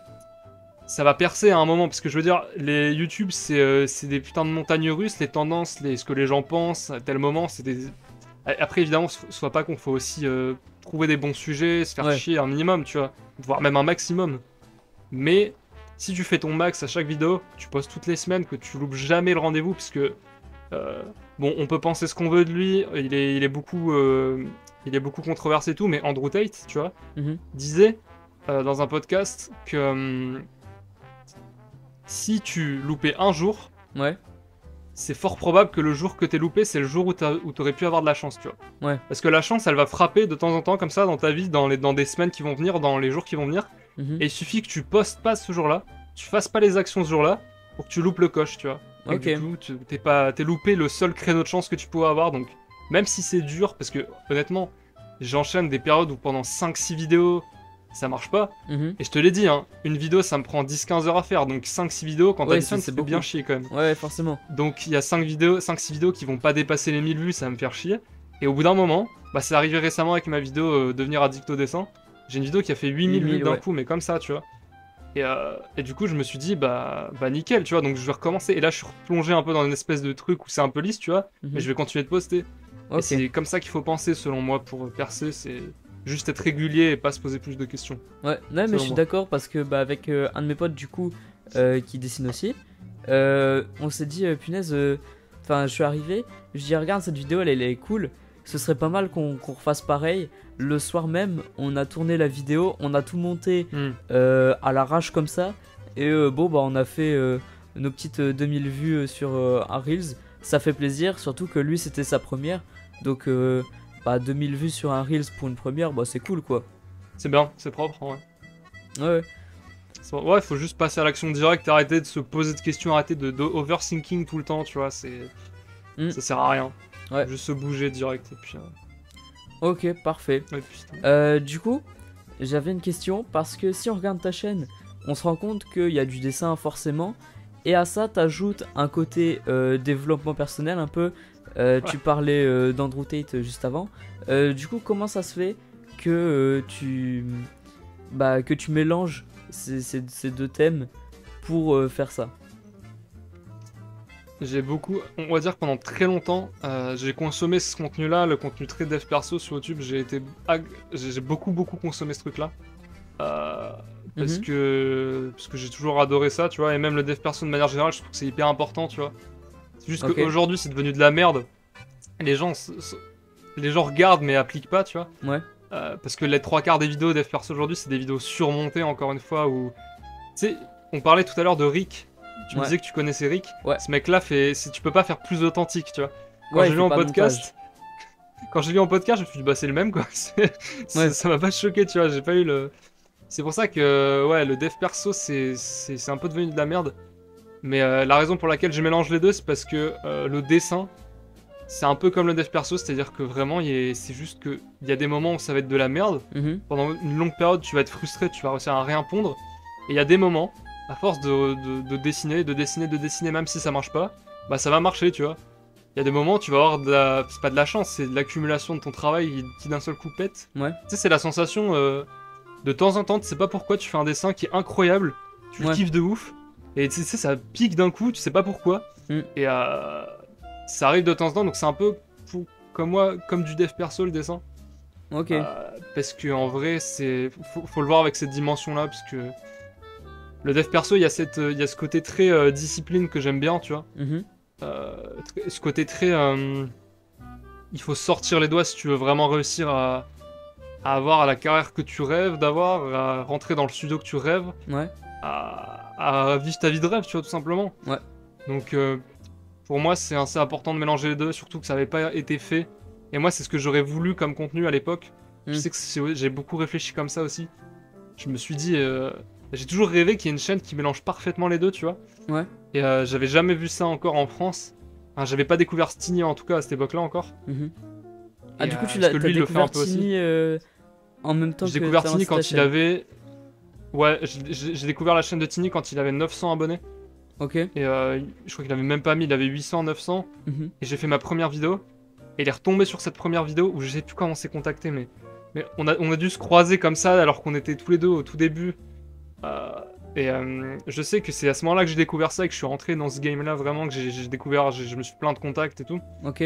ça va percer à un moment, parce que je veux dire, les YouTube, c'est des putains de montagnes russes, les tendances, ce que les gens pensent, à tel moment, c'est des... Après, évidemment, soit pas qu'on faut aussi trouver des bons sujets, se faire Ouais. chier un minimum, tu vois, voire même un maximum. Mais si tu fais ton max à chaque vidéo, tu postes toutes les semaines, que tu loupes jamais le rendez-vous, parce que bon, on peut penser ce qu'on veut de lui, il est beaucoup controversé et tout, mais Andrew Tate, tu vois, Mhm. disait dans un podcast que si tu loupais un jour, Ouais. c'est fort probable que le jour que t'es loupé, c'est le jour où t'aurais pu avoir de la chance, tu vois. Ouais. Parce que la chance, elle va frapper de temps en temps comme ça dans ta vie, dans des semaines qui vont venir, dans les jours qui vont venir. Mhm. Et il suffit que tu postes pas ce jour-là, tu fasses pas les actions ce jour-là, pour que tu loupes le coche, tu vois. Et Ok. du coup, t'es loupé le seul créneau de chance que tu pourrais avoir, donc même si c'est dur, parce que honnêtement, j'enchaîne des périodes où pendant 5-6 vidéos, ça marche pas. Mhm. Et je te l'ai dit, hein, une vidéo ça me prend 10-15 heures à faire, donc 5-6 vidéos, quand Ouais, t'additionnes, c'est ça fait beaucoup. bien chier quand même. Ouais, forcément. Donc il y a 5-6 vidéos qui vont pas dépasser les 1000 vues, ça va me faire chier. Et au bout d'un moment, bah c'est arrivé récemment avec ma vidéo Devenir addict au dessin. J'ai une vidéo qui a fait 8000 vues 8000, d'un ouais. coup, mais comme ça, tu vois. Et du coup, je me suis dit, bah nickel, tu vois, donc je vais recommencer. Et là, je suis replongé un peu dans une espèce de truc où c'est un peu lisse, tu vois, Mhm. mais je vais continuer de poster. Et Ok. c'est comme ça qu'il faut penser, selon moi, pour percer, c'est juste être régulier et pas se poser plus de questions. Ouais, mais Selon je suis moi. d'accord parce que avec un de mes potes du coup qui dessine aussi, on s'est dit punaise, enfin je suis arrivé, je dis regarde cette vidéo elle est cool, ce serait pas mal qu'on refasse pareil. Le soir même on a tourné la vidéo, on a tout monté à l'arrache comme ça et bon bah on a fait nos petites 2000 vues sur un Reels, ça fait plaisir, surtout que lui c'était sa première, donc 2000 vues sur un Reels pour une première, bah c'est cool quoi. C'est bien, c'est propre, ouais. Ouais. Ouais, faut juste passer à l'action directe, arrêter de se poser de questions, arrêter de overthinking tout le temps, tu vois, ça sert à rien. Ouais. Juste se bouger direct, et puis... Ok, parfait. ouais, putain. Du coup, j'avais une question, parce que si on regarde ta chaîne, on se rend compte qu'il y a du dessin forcément, et à ça, t'ajoutes un côté développement personnel un peu. Tu parlais d'Andrew Tate juste avant. Du coup, comment ça se fait que que tu mélanges ces deux thèmes pour faire ça? On va dire que pendant très longtemps, j'ai consommé ce contenu-là, le contenu très dev perso sur YouTube. J'ai beaucoup consommé ce truc-là. Parce que j'ai toujours adoré ça, tu vois. Et même le dev perso de manière générale, je trouve que c'est hyper important, tu vois. C'est juste qu'aujourd'hui, c'est devenu de la merde. Les gens regardent mais appliquent pas, tu vois. Ouais. Parce que les 3/4 des vidéos dev perso aujourd'hui, c'est des vidéos surmontées, encore une fois, où... Tu sais, on parlait tout à l'heure de Rick. Tu me disais que tu connaissais Rick. Ouais. Ce mec-là, tu peux pas faire plus authentique, tu vois. Quand Ouais, j'ai vu en podcast... Quand j'ai vu en podcast, je me suis dit, bah c'est le même, quoi. Ça m'a pas choqué, tu vois, j'ai pas eu le... C'est pour ça que, ouais, le dev perso, c'est un peu devenu de la merde. Mais la raison pour laquelle je mélange les deux, c'est parce que le dessin, c'est un peu comme le dev perso, c'est-à-dire que vraiment, c'est juste qu'il y a des moments où ça va être de la merde. Pendant une longue période, tu vas être frustré, tu vas réussir à rien pondre. Et il y a des moments, à force de dessiner, même si ça marche pas, bah ça va marcher, tu vois. Il y a des moments où tu vas avoir c'est pas de la chance, c'est de l'accumulation de ton travail qui d'un seul coup pète. Ouais. Tu sais, c'est la sensation, de temps en temps, tu sais pas pourquoi, tu fais un dessin qui est incroyable, tu le kiffes de ouf, et tu sais, ça pique d'un coup, tu sais pas pourquoi. Et ça arrive de temps en temps, donc c'est un peu comme moi, comme du dev perso le dessin. Ok. Parce que en vrai, faut le voir avec cette dimension-là, parce que le dev perso, il y a ce côté très discipline que j'aime bien, tu vois. Ce côté très... il faut sortir les doigts si tu veux vraiment réussir à avoir la carrière que tu rêves d'avoir, à rentrer dans le studio que tu rêves, à vivre ta vie de rêve, tu vois, tout simplement. Ouais. Donc, pour moi, c'est assez important de mélanger les deux, surtout que ça n'avait pas été fait. Et moi, c'est ce que j'aurais voulu comme contenu à l'époque. Je sais que j'ai beaucoup réfléchi comme ça aussi. Je me suis dit... j'ai toujours rêvé qu'il y ait une chaîne qui mélange parfaitement les deux, tu vois. Ouais. Et j'avais jamais vu ça encore en France. Enfin, j'avais pas découvert Stiny en tout cas à cette époque-là encore. Ah, du coup, t'as découvert Tiny en même temps que... J'ai découvert Tiny quand il avait... Ouais, j'ai découvert la chaîne de Tiny quand il avait 900 abonnés. Ok. Et je crois qu'il avait même pas mis, il avait 800, 900. Et j'ai fait ma première vidéo. Et il est retombé sur cette première vidéo où je sais plus comment on s'est contacté, mais on a dû se croiser comme ça alors qu'on était tous les deux au tout début. Et je sais que c'est à ce moment-là que j'ai découvert ça et que je suis rentré dans ce game-là vraiment, que j'ai découvert, je me suis plein de contacts et tout. Ok.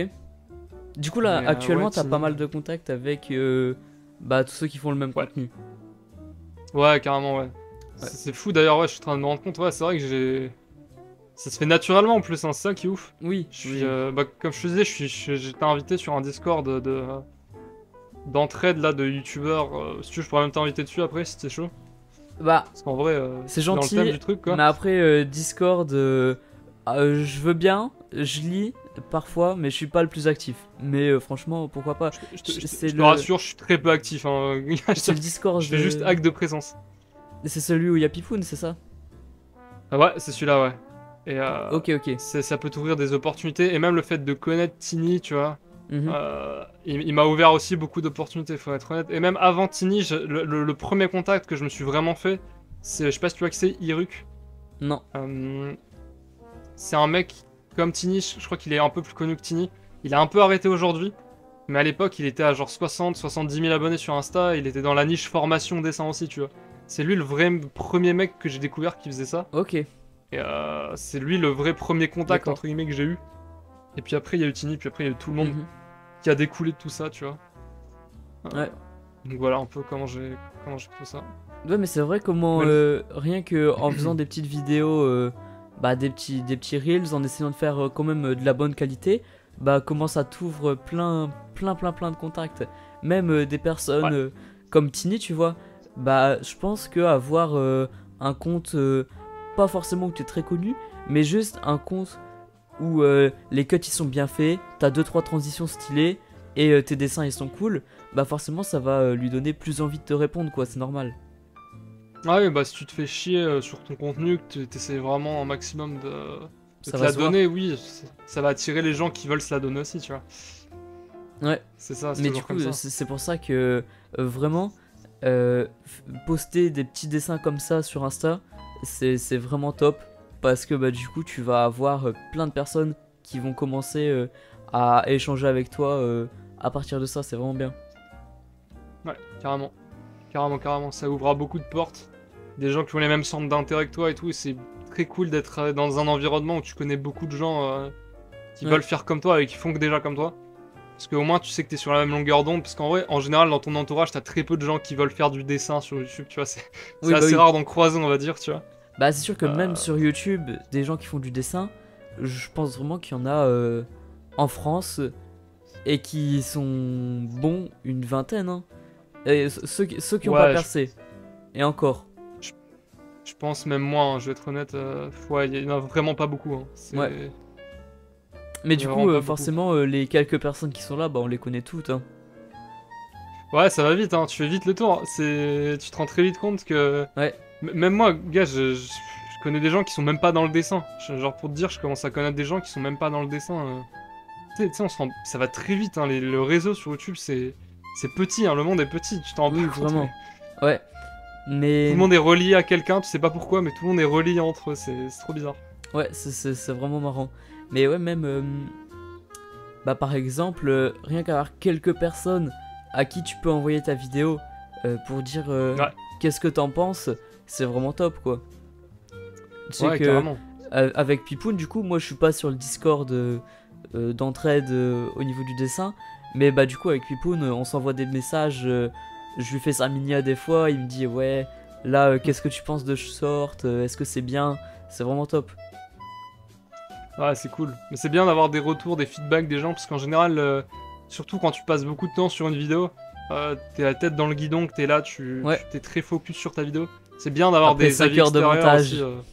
Du coup là, actuellement, t'as pas mal de contacts avec tous ceux qui font le même contenu. Ouais, carrément, ouais. C'est fou d'ailleurs, ouais, je suis en train de me rendre compte, ouais, c'est vrai que ça se fait naturellement en plus, hein, c'est ça qui est ouf. Oui. Comme je te disais, j'étais invité sur un Discord d'entraide là de youtubeurs. Si tu veux, je pourrais même t'inviter dessus après si t'es chaud. Parce qu'en vrai, c'est gentil, dans le thème du truc, quoi. Mais après Discord, je veux bien, je lis parfois, mais je suis pas le plus actif. Mais franchement, pourquoi pas. Je te rassure, je suis très peu actif. Hein. C'est le Discord. Je fais juste acte de présence. C'est celui où il y a Pipoun, c'est ça? Ah ouais, c'est celui-là, ouais. Et ok. Ça peut t'ouvrir des opportunités, et même le fait de connaître Tiny, tu vois. Il m'a ouvert aussi beaucoup d'opportunités, faut être honnête. Et même avant Tiny, le premier contact que je me suis vraiment fait, c'est, je sais pas si tu vois qui c'est, Iruk. Non. C'est un mec comme Tiny, je crois qu'il est un peu plus connu que Tiny. Il a un peu arrêté aujourd'hui, mais à l'époque il était à genre 70 000 abonnés sur Insta, il était dans la niche formation dessin aussi, tu vois. C'est lui le vrai premier mec que j'ai découvert qui faisait ça. Ok. Et c'est lui le vrai premier contact entre guillemets que j'ai eu. Et puis après il y a eu Tiny, puis après il y a eu tout le monde qui a découlé de tout ça, tu vois. Ouais. Donc voilà un peu comment j'ai fait ça. Ouais, mais c'est vrai comment rien que en faisant des petites vidéos, des petits reels, en essayant de faire quand même de la bonne qualité, comment ça t'ouvre plein de contacts. Même des personnes comme Tiny, tu vois. Je pense que avoir un compte, pas forcément où tu es très connu, mais juste un compte où les cuts ils sont bien faits, t'as 2-3 transitions stylées et tes dessins ils sont cool, forcément ça va lui donner plus envie de te répondre, quoi, c'est normal. Ouais, bah si tu te fais chier sur ton contenu, que t'essaies vraiment un maximum de Ça te va la se voir. donner, oui, ça va attirer les gens qui veulent se la donner aussi, tu vois. Ouais. C'est ça, c'est Mais du toujours coup, comme ça. c'est pour ça que vraiment, poster des petits dessins comme ça sur Insta, c'est vraiment top. Parce que bah, du coup, tu vas avoir plein de personnes qui vont commencer à échanger avec toi à partir de ça. C'est vraiment bien. Ouais, carrément. Carrément, carrément. Ça ouvrira beaucoup de portes. Des gens qui ont les mêmes centres d'intérêt que toi et tout. Et c'est très cool d'être dans un environnement où tu connais beaucoup de gens qui Ouais. veulent faire comme toi et qui font que déjà comme toi. Parce qu'au moins, tu sais que t'es sur la même longueur d'onde. Parce qu'en vrai, en général, dans ton entourage, t'as très peu de gens qui veulent faire du dessin sur YouTube. Tu vois, c'est Oui, bah assez oui. rare d'en croiser, on va dire, tu vois. Bah, c'est sûr que même Euh, sur YouTube, des gens qui font du dessin, je pense vraiment qu'il y en a en France et qui sont bons une vingtaine. Hein. Et ceux qui n'ont pas ouais, percé. Et encore. je, je pense même moins, hein, je vais être honnête. Ouais, il y en a vraiment pas beaucoup. Hein. Ouais. Mais Il y du en a coup, vraiment pas beaucoup. forcément, les quelques personnes qui sont là, bah, on les connaît toutes. Hein. Ouais, ça va vite, hein, tu fais vite le tour. Tu te rends très vite compte que. Ouais. Même moi, gars, je connais des gens qui sont même pas dans le dessin. Genre, pour te dire, je commence à connaître des gens qui sont même pas dans le dessin. Tu sais, ça va très vite, hein, le réseau sur YouTube, c'est petit, hein, le monde est petit, tu t'en rends Oui, pas compte. vraiment. Mais Ouais. tout Mais. le monde est relié à quelqu'un, tu sais pas pourquoi, mais tout le monde est relié entre eux, c'est trop bizarre. Ouais, c'est vraiment marrant. Mais ouais, même. Bah, par exemple, rien qu'avoir quelques personnes à qui tu peux envoyer ta vidéo pour dire Ouais, qu'est-ce que t'en penses, c'est vraiment top quoi. Tu sais ouais, que carrément. avec Pipoun, du coup, moi je suis pas sur le Discord d'entraide au niveau du dessin, mais bah du coup avec Pipoun, on s'envoie des messages, je lui fais ça minia des fois, il me dit ouais, là qu'est-ce que tu penses de je sorte, est-ce que c'est bien, c'est vraiment top. Ouais, c'est cool. Mais c'est bien d'avoir des retours, des feedbacks des gens, parce qu'en général, surtout quand tu passes beaucoup de temps sur une vidéo, t'es la tête dans le guidon, que t'es là, Ouais, t'es très focus sur ta vidéo. C'est bien d'avoir après des 5 avis heures de extérieurs aussi. montage,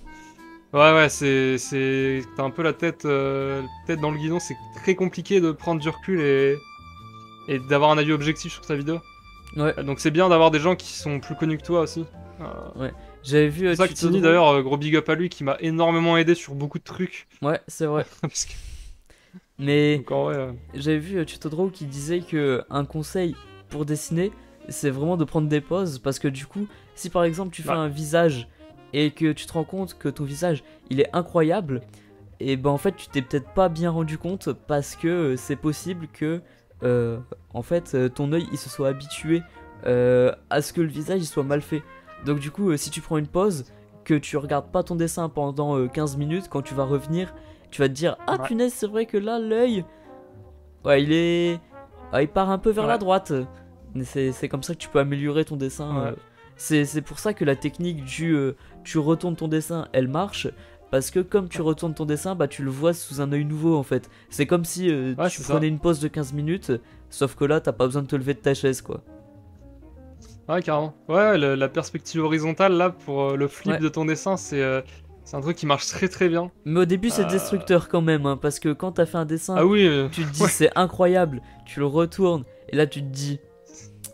Ouais, ouais, t'as un peu la tête dans le guidon, c'est très compliqué de prendre du recul et d'avoir un avis objectif sur ta vidéo. ouais, Donc c'est bien d'avoir des gens qui sont plus connus que toi aussi. ouais. J'avais vu C'est ça que Tuto Tini Draw. d'ailleurs, gros big up à lui, qui m'a énormément aidé sur beaucoup de trucs. Ouais, c'est vrai. Parce que, Mais donc en vrai, j'avais vu Tuto qui disait que un conseil pour dessiner, c'est vraiment de prendre des pauses parce que du coup, si par exemple tu fais ouais, un visage et que tu te rends compte que ton visage il est incroyable, et ben en fait tu t'es peut-être pas bien rendu compte parce que c'est possible que en fait ton œil il se soit habitué à ce que le visage il soit mal fait. Donc du coup, si tu prends une pause, que tu regardes pas ton dessin pendant 15 minutes, quand tu vas revenir, tu vas te dire ah ouais, punaise c'est vrai que là l'œil ouais, il part un peu vers la ouais, droite. Mais c'est comme ça que tu peux améliorer ton dessin. ouais. C'est pour ça que la technique du tu retournes ton dessin, elle marche. Parce que comme tu retournes ton dessin, bah tu le vois sous un œil nouveau en fait. C'est comme si Ouais, tu c'est ça. prenais une pause de 15 minutes, sauf que là t'as pas besoin de te lever de ta chaise quoi. Ouais, carrément. Ouais, la perspective horizontale, là, pour le flip Ouais. de ton dessin, c'est un truc qui marche très très bien. Mais au début c'est Euh, destructeur quand même, hein, parce que quand t'as fait un dessin, Ah oui, tu te dis ouais, c'est incroyable, tu le retournes, et là tu te dis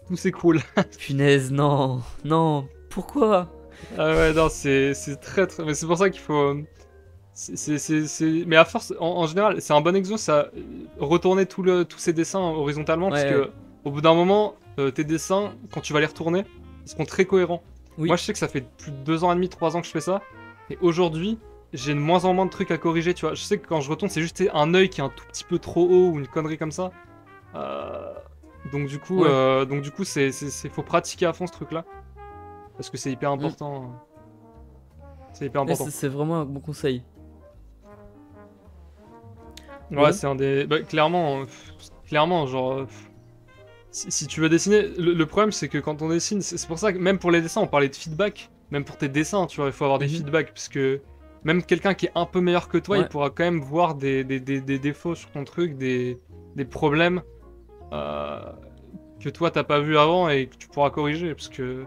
tout s'écroule. punaise non, non, pourquoi? Ah ouais, non, c'est très très. Mais c'est pour ça qu'il faut. Mais à force, en général, c'est un bon exo, ça. Retourner tous ces dessins horizontalement, parce Ouais, ouais. que au bout d'un moment, tes dessins, quand tu vas les retourner, ils seront très cohérents. Oui. Moi, je sais que ça fait plus de 2 ans et demi, 3 ans que je fais ça, et aujourd'hui, j'ai de moins en moins de trucs à corriger, tu vois. Je sais que quand je retourne, c'est juste un œil qui est un tout petit peu trop haut ou une connerie comme ça. Euh, Ouais. donc du coup, faut pratiquer à fond ce truc-là, parce que c'est hyper Mm. important. C'est hyper Ouais, important. c'est vraiment un bon conseil. Ouais, Bon, c'est un des. Bah, clairement, clairement, genre. Si tu veux dessiner, le problème c'est que quand on dessine, c'est pour ça que même pour les dessins, on parlait de feedback. Même pour tes dessins, tu vois, il faut avoir des mhm, feedbacks. Parce que même quelqu'un qui est un peu meilleur que toi, il ouais, pourra quand même voir des défauts sur ton truc, des problèmes euh, que toi t'as pas vu avant et que tu pourras corriger. Parce que.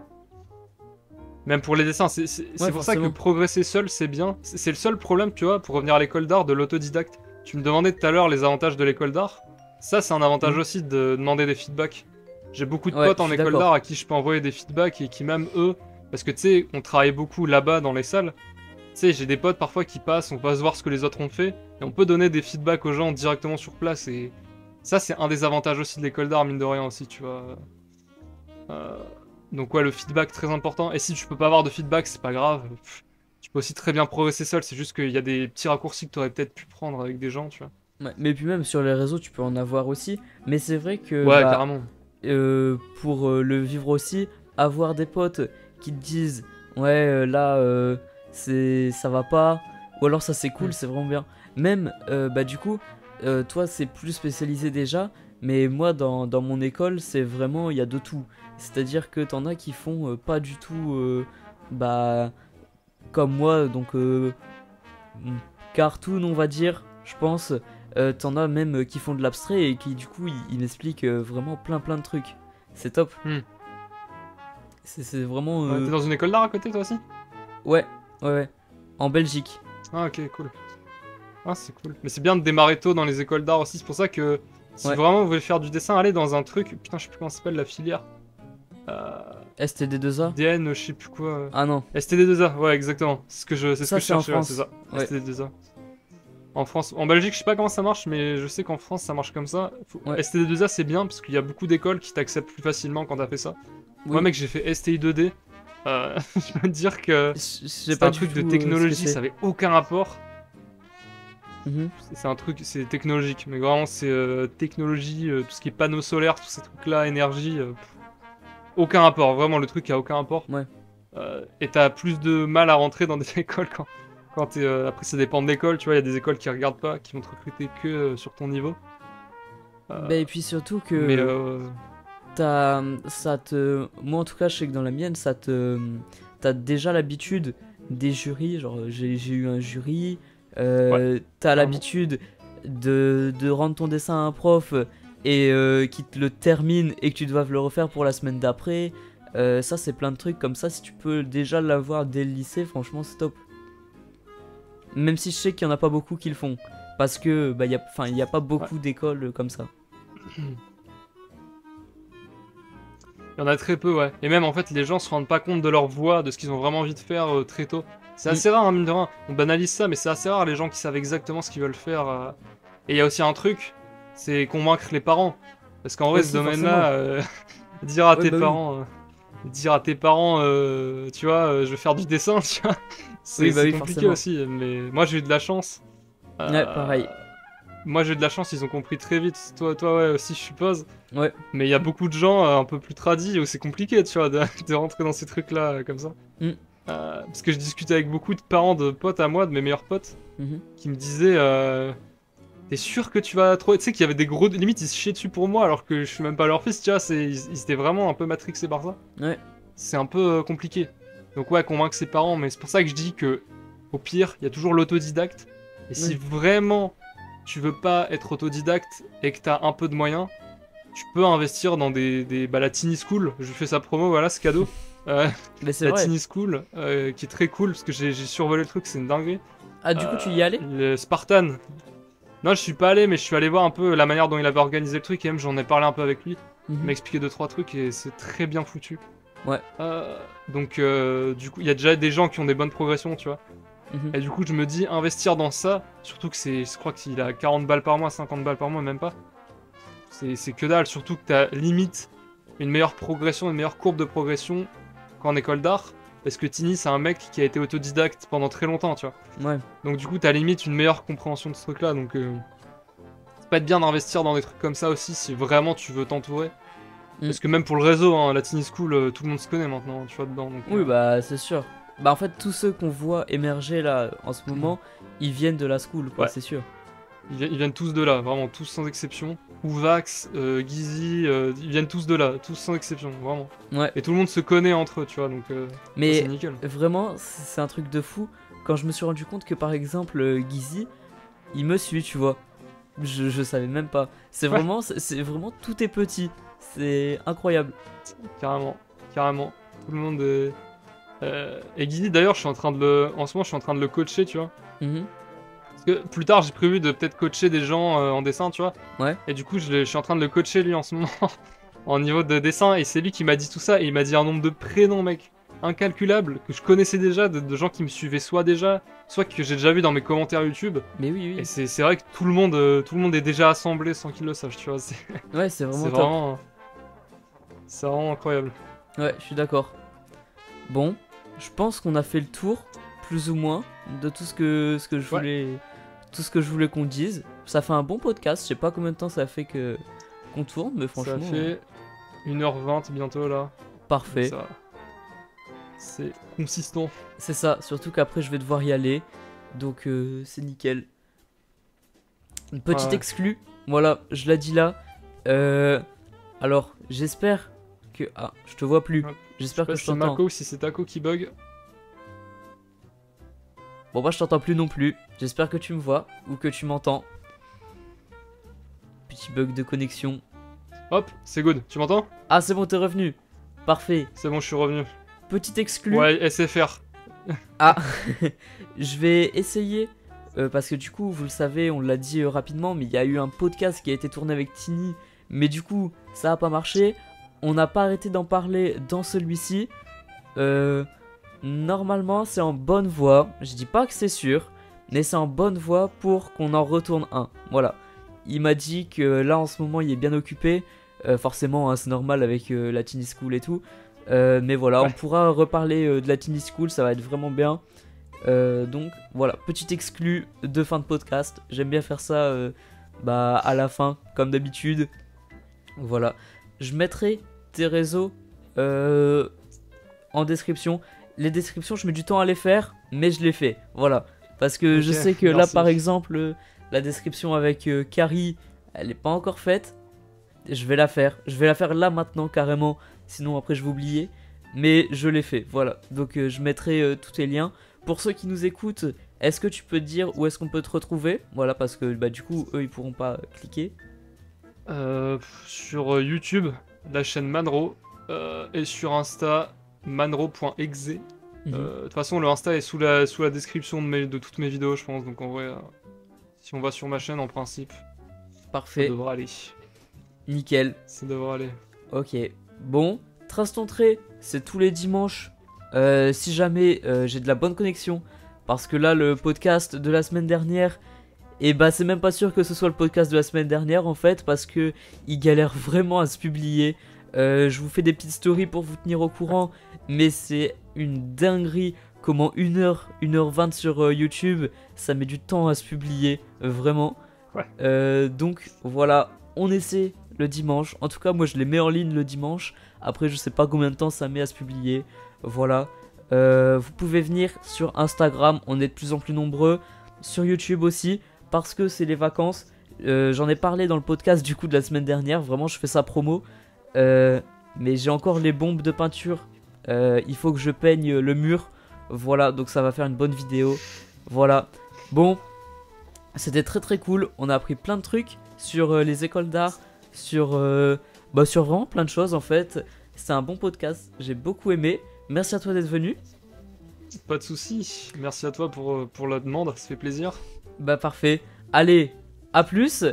Même pour les dessins, ouais, c'est pour ça que forcément. progresser seul, c'est bien. C'est le seul problème, tu vois, pour revenir à l'école d'art, de l'autodidacte. Tu me demandais tout à l'heure les avantages de l'école d'art. Ça, c'est un avantage Mhm. aussi de demander des feedbacks. J'ai beaucoup de Ouais, potes je en suis école d'art d'accord. à qui je peux envoyer des feedbacks et qui, même eux, Parce que tu sais, on travaille beaucoup là-bas dans les salles. Tu sais, j'ai des potes parfois qui passent, on passe voir ce que les autres ont fait, et on peut donner des feedbacks aux gens directement sur place, et ça, c'est un des avantages aussi de l'école d'art, mine de rien aussi, tu vois. Euh, Donc ouais, le feedback, très important. Et si tu peux pas avoir de feedback, c'est pas grave. Tu peux aussi très bien progresser seul, c'est juste qu'il y a des petits raccourcis que tu aurais peut-être pu prendre avec des gens, tu vois. Ouais, mais puis même sur les réseaux, tu peux en avoir aussi. Mais c'est vrai que Ouais, carrément. pour le vivre aussi, avoir des potes qui te disent ouais là ça va pas, ou alors ça c'est cool, c'est vraiment bien. Même bah du coup, toi c'est plus spécialisé déjà, mais moi dans mon école c'est vraiment il y a de tout. C'est-à-dire que t'en as qui font pas du tout bah comme moi, donc cartoon on va dire, je pense. T'en as même qui font de l'abstrait et qui du coup ils m'expliquent vraiment plein de trucs. C'est top. Hmm. C'est vraiment... Ouais, t'es dans une école d'art à côté toi aussi? Ouais. En Belgique. Ah ok, cool. Ah c'est cool. Mais c'est bien de démarrer tôt dans les écoles d'art aussi, c'est pour ça que si Ouais. vraiment vous voulez faire du dessin, allez dans un truc... Putain, je sais plus comment ça s'appelle la filière. Euh... STD2A. DN, je sais plus quoi. Ah non. STD2A, ouais exactement. C'est ce que je Ça, c'est en cherchais, ouais, France. c'est ça. Ouais. STD2A. En France, en Belgique, je sais pas comment ça marche, mais je sais qu'en France ça marche comme ça. Ouais. STD2A c'est bien parce qu'il y a beaucoup d'écoles qui t'acceptent plus facilement quand t'as fait ça. Oui. Moi, mec, j'ai fait STI2D. Je peux te dire que Je sais c'est pas un du truc de tout, technologie, ce que c'est. ça avait aucun rapport. Mhm. C'est un truc, c'est technologique, mais vraiment c'est technologie, tout ce qui est panneaux solaires, tous ces trucs-là, énergie, aucun rapport. Vraiment, le truc a aucun rapport. Ouais. Et t'as plus de mal à rentrer dans des écoles quand t'es. Après, ça dépend de l'école, tu vois. Il y a des écoles qui regardent pas, qui vont te recruter que sur ton niveau. Bah, et puis surtout que Mais moi en tout cas je sais que dans la mienne t'as déjà l'habitude des jurys, genre j'ai eu un jury, Ouais, t'as clairement. l'habitude de rendre ton dessin à un prof et qui te le termine et que tu dois le refaire pour la semaine d'après. Ça c'est plein de trucs comme ça, si tu peux déjà l'avoir dès le lycée, franchement c'est top. Même si je sais qu'il y en a pas beaucoup qui le font, parce que bah y a pas beaucoup d'écoles comme ça. Il y en a très peu, ouais. Et même en fait, les gens se rendent pas compte de leur voix, de ce qu'ils ont vraiment envie de faire très tôt. C'est assez rare, hein, mine de rien. On banalise ça, mais c'est assez rare les gens qui savent exactement ce qu'ils veulent faire. Et il y a aussi un truc, c'est convaincre les parents. Parce qu'en vrai, ce Aussi, domaine-là, dire à Ouais, tes bah oui. parents, tu vois, je vais faire du dessin, tu vois, Oui, bah c'est oui, compliqué forcément. aussi. Mais moi, j'ai eu de la chance. Ouais, pareil. Moi, j'ai eu de la chance, ils ont compris très vite. Toi, ouais, aussi, je suppose. Ouais. Mais il y a beaucoup de gens un peu plus tradis où c'est compliqué, tu vois, de rentrer dans ces trucs-là comme ça. Mm. Parce que je discutais avec beaucoup de parents de potes à moi, de mes meilleurs potes, Mhm. qui me disaient t'es sûr que tu vas trouver. Tu sais qu'il y avait des gros. Limite, ils se chiaient dessus pour moi alors que je suis même pas leur fils, tu vois. Ils étaient vraiment un peu matrixés par ça. Ouais. C'est un peu compliqué. Donc, ouais, convaincre ses parents, mais c'est pour ça que je dis que, au pire, il y a toujours l'autodidacte. Et si Oui. vraiment tu veux pas être autodidacte et que t'as un peu de moyens, tu peux investir dans la Tiny School. Je fais sa promo, voilà, c'est cadeau. Mais c'est La vrai. Tiny School, qui est très cool parce que j'ai survolé le truc, c'est une dinguerie. Ah, du coup, tu y es allé? Le Spartan. Non, je suis pas allé, mais je suis allé voir un peu la manière dont il avait organisé le truc et même j'en ai parlé un peu avec lui. Il Mhm. m'a expliqué 2-3 trucs et c'est très bien foutu. Ouais. Donc, du coup, il y a déjà des gens qui ont des bonnes progressions, tu vois. Mhm. Et du coup, je me dis, investir dans ça, surtout que je crois qu'il a 40 balles par mois, 50 balles par mois, même pas. C'est que dalle, surtout que t'as limite une meilleure progression, une meilleure courbe de progression qu'en école d'art. Parce que Tini, c'est un mec qui a été autodidacte pendant très longtemps, tu vois. Ouais. Donc du coup, t'as limite une meilleure compréhension de ce truc-là. Donc, ça peut être bien d'investir dans des trucs comme ça aussi si vraiment tu veux t'entourer. Mm. Parce que même pour le réseau, hein, la Tiny School, tout le monde se connaît maintenant, tu vois, dedans. Donc, Oui, bah, c'est sûr. Bah, en fait, tous ceux qu'on voit émerger là en ce moment, ils viennent de la school, quoi, Ouais. c'est sûr. ils viennent tous de là, vraiment, tous sans exception. Ouvax, Gizy, ils viennent tous de là, tous sans exception, vraiment. Ouais. Et tout le monde se connaît entre eux, tu vois, donc Mais c'est nickel. vraiment, c'est un truc de fou. Quand je me suis rendu compte que par exemple, Gizy, il me suit, tu vois. Je savais même pas. C'est Ouais. vraiment, c'est vraiment, tout est petit. C'est incroyable. Carrément, carrément. Tout le monde est... Et Gizy, d'ailleurs, en ce moment, je suis en train de le coacher, tu vois. Mhm. Parce que plus tard, j'ai prévu de peut-être coacher des gens en dessin, tu vois. Ouais. Et du coup, je suis en train de le coacher, lui, en ce moment, en niveau de dessin. Et c'est lui qui m'a dit tout ça. Et il m'a dit un nombre de prénoms, mec. incalculables que je connaissais déjà, de gens qui me suivaient soit que j'ai déjà vu dans mes commentaires YouTube. Mais oui, Et oui. c'est vrai que tout le monde est déjà assemblé sans qu'il le sache, tu vois. Ouais, c'est vraiment C'est top. vraiment, c'est vraiment incroyable. Ouais, je suis d'accord. Bon, je pense qu'on a fait le tour, plus ou moins, de tout ce que je Ouais. voulais, tout ce que je voulais qu'on dise. Ça fait un bon podcast. Je sais pas combien de temps ça fait que qu'on tourne, mais franchement, Ça fait 1h20 bientôt là. parfait. Ça, c'est consistant. C'est ça. Surtout qu'après, je vais devoir y aller, donc c'est nickel. Une petite Ouais. exclue. Voilà, je la dis là. Alors, j'espère que je te vois plus. Ouais. J'espère Je sais pas que si je c'est t'entends. Mako ou si c'est Taco qui bug. Bon, moi je t'entends plus non plus. J'espère que tu me vois ou que tu m'entends. Petit bug de connexion. Hop, c'est good. Tu m'entends? Ah, c'est bon, t'es revenu. Parfait. C'est bon, je suis revenu. Petit exclu. Ouais, SFR. Ah, je vais essayer. Parce que du coup, vous le savez, on l'a dit rapidement, mais il y a eu un podcast qui a été tourné avec Tini. Mais du coup, ça a pas marché. On n'a pas arrêté d'en parler dans celui-ci. Normalement, c'est en bonne voie. Je dis pas que c'est sûr, mais c'est en bonne voie pour qu'on en retourne un. Voilà. Il m'a dit que là, en ce moment, il est bien occupé. Forcément, hein, c'est normal avec la Tiny School et tout. Mais voilà, Ouais. on pourra reparler de la Tiny School, ça va être vraiment bien. Donc voilà, petit exclu de fin de podcast. J'aime bien faire ça à la fin, comme d'habitude. Voilà. Je mettrai tes réseaux en description. Les descriptions, je mets du temps à les faire, mais je les fais. Voilà. Parce que je Ok, sais que là, merci. par exemple, la description avec Carrie, elle n'est pas encore faite. Je vais la faire. Je vais la faire là maintenant, carrément. Sinon, après, je vais oublier. Mais je l'ai fait. Voilà. Donc, je mettrai tous tes liens. Pour ceux qui nous écoutent, est-ce que tu peux te dire où est-ce qu'on peut te retrouver? Voilà, parce que du coup, eux, ils pourront pas cliquer. Sur YouTube, la chaîne Manro. Et sur Insta, manro.exe. Mhm. De toute façon, le Insta est sous la description de toutes mes vidéos, je pense. Donc en vrai, si on va sur ma chaîne, en principe, ça Parfait. devrait aller. Nickel. Ça devrait aller. Ok. Bon, Trace ton trait, c'est tous les dimanches. Si jamais j'ai de la bonne connexion. Parce que là, le podcast de la semaine dernière, c'est même pas sûr que ce soit le podcast de la semaine dernière en fait. Parce que il galère vraiment à se publier. Je vous fais des petites stories pour vous tenir au courant. Mais c'est une dinguerie comment 1h20 sur YouTube, ça met du temps à se publier. Vraiment. Ouais. Donc voilà, on essaie le dimanche. En tout cas, moi je les mets en ligne le dimanche. Après, je sais pas combien de temps ça met à se publier. Voilà. Vous pouvez venir sur Instagram, on est de plus en plus nombreux. Sur YouTube aussi, parce que c'est les vacances. J'en ai parlé dans le podcast du coup de la semaine dernière. Vraiment, je fais ça promo. Mais j'ai encore les bombes de peinture. Il faut que je peigne le mur. Voilà, donc ça va faire une bonne vidéo. Voilà. Bon, c'était très très cool. On a appris plein de trucs sur les écoles d'art, sur vraiment plein de choses en fait. C'est un bon podcast, j'ai beaucoup aimé. Merci à toi d'être venu. Pas de soucis. Merci à toi pour la demande, ça fait plaisir. Bah parfait. Allez, à plus.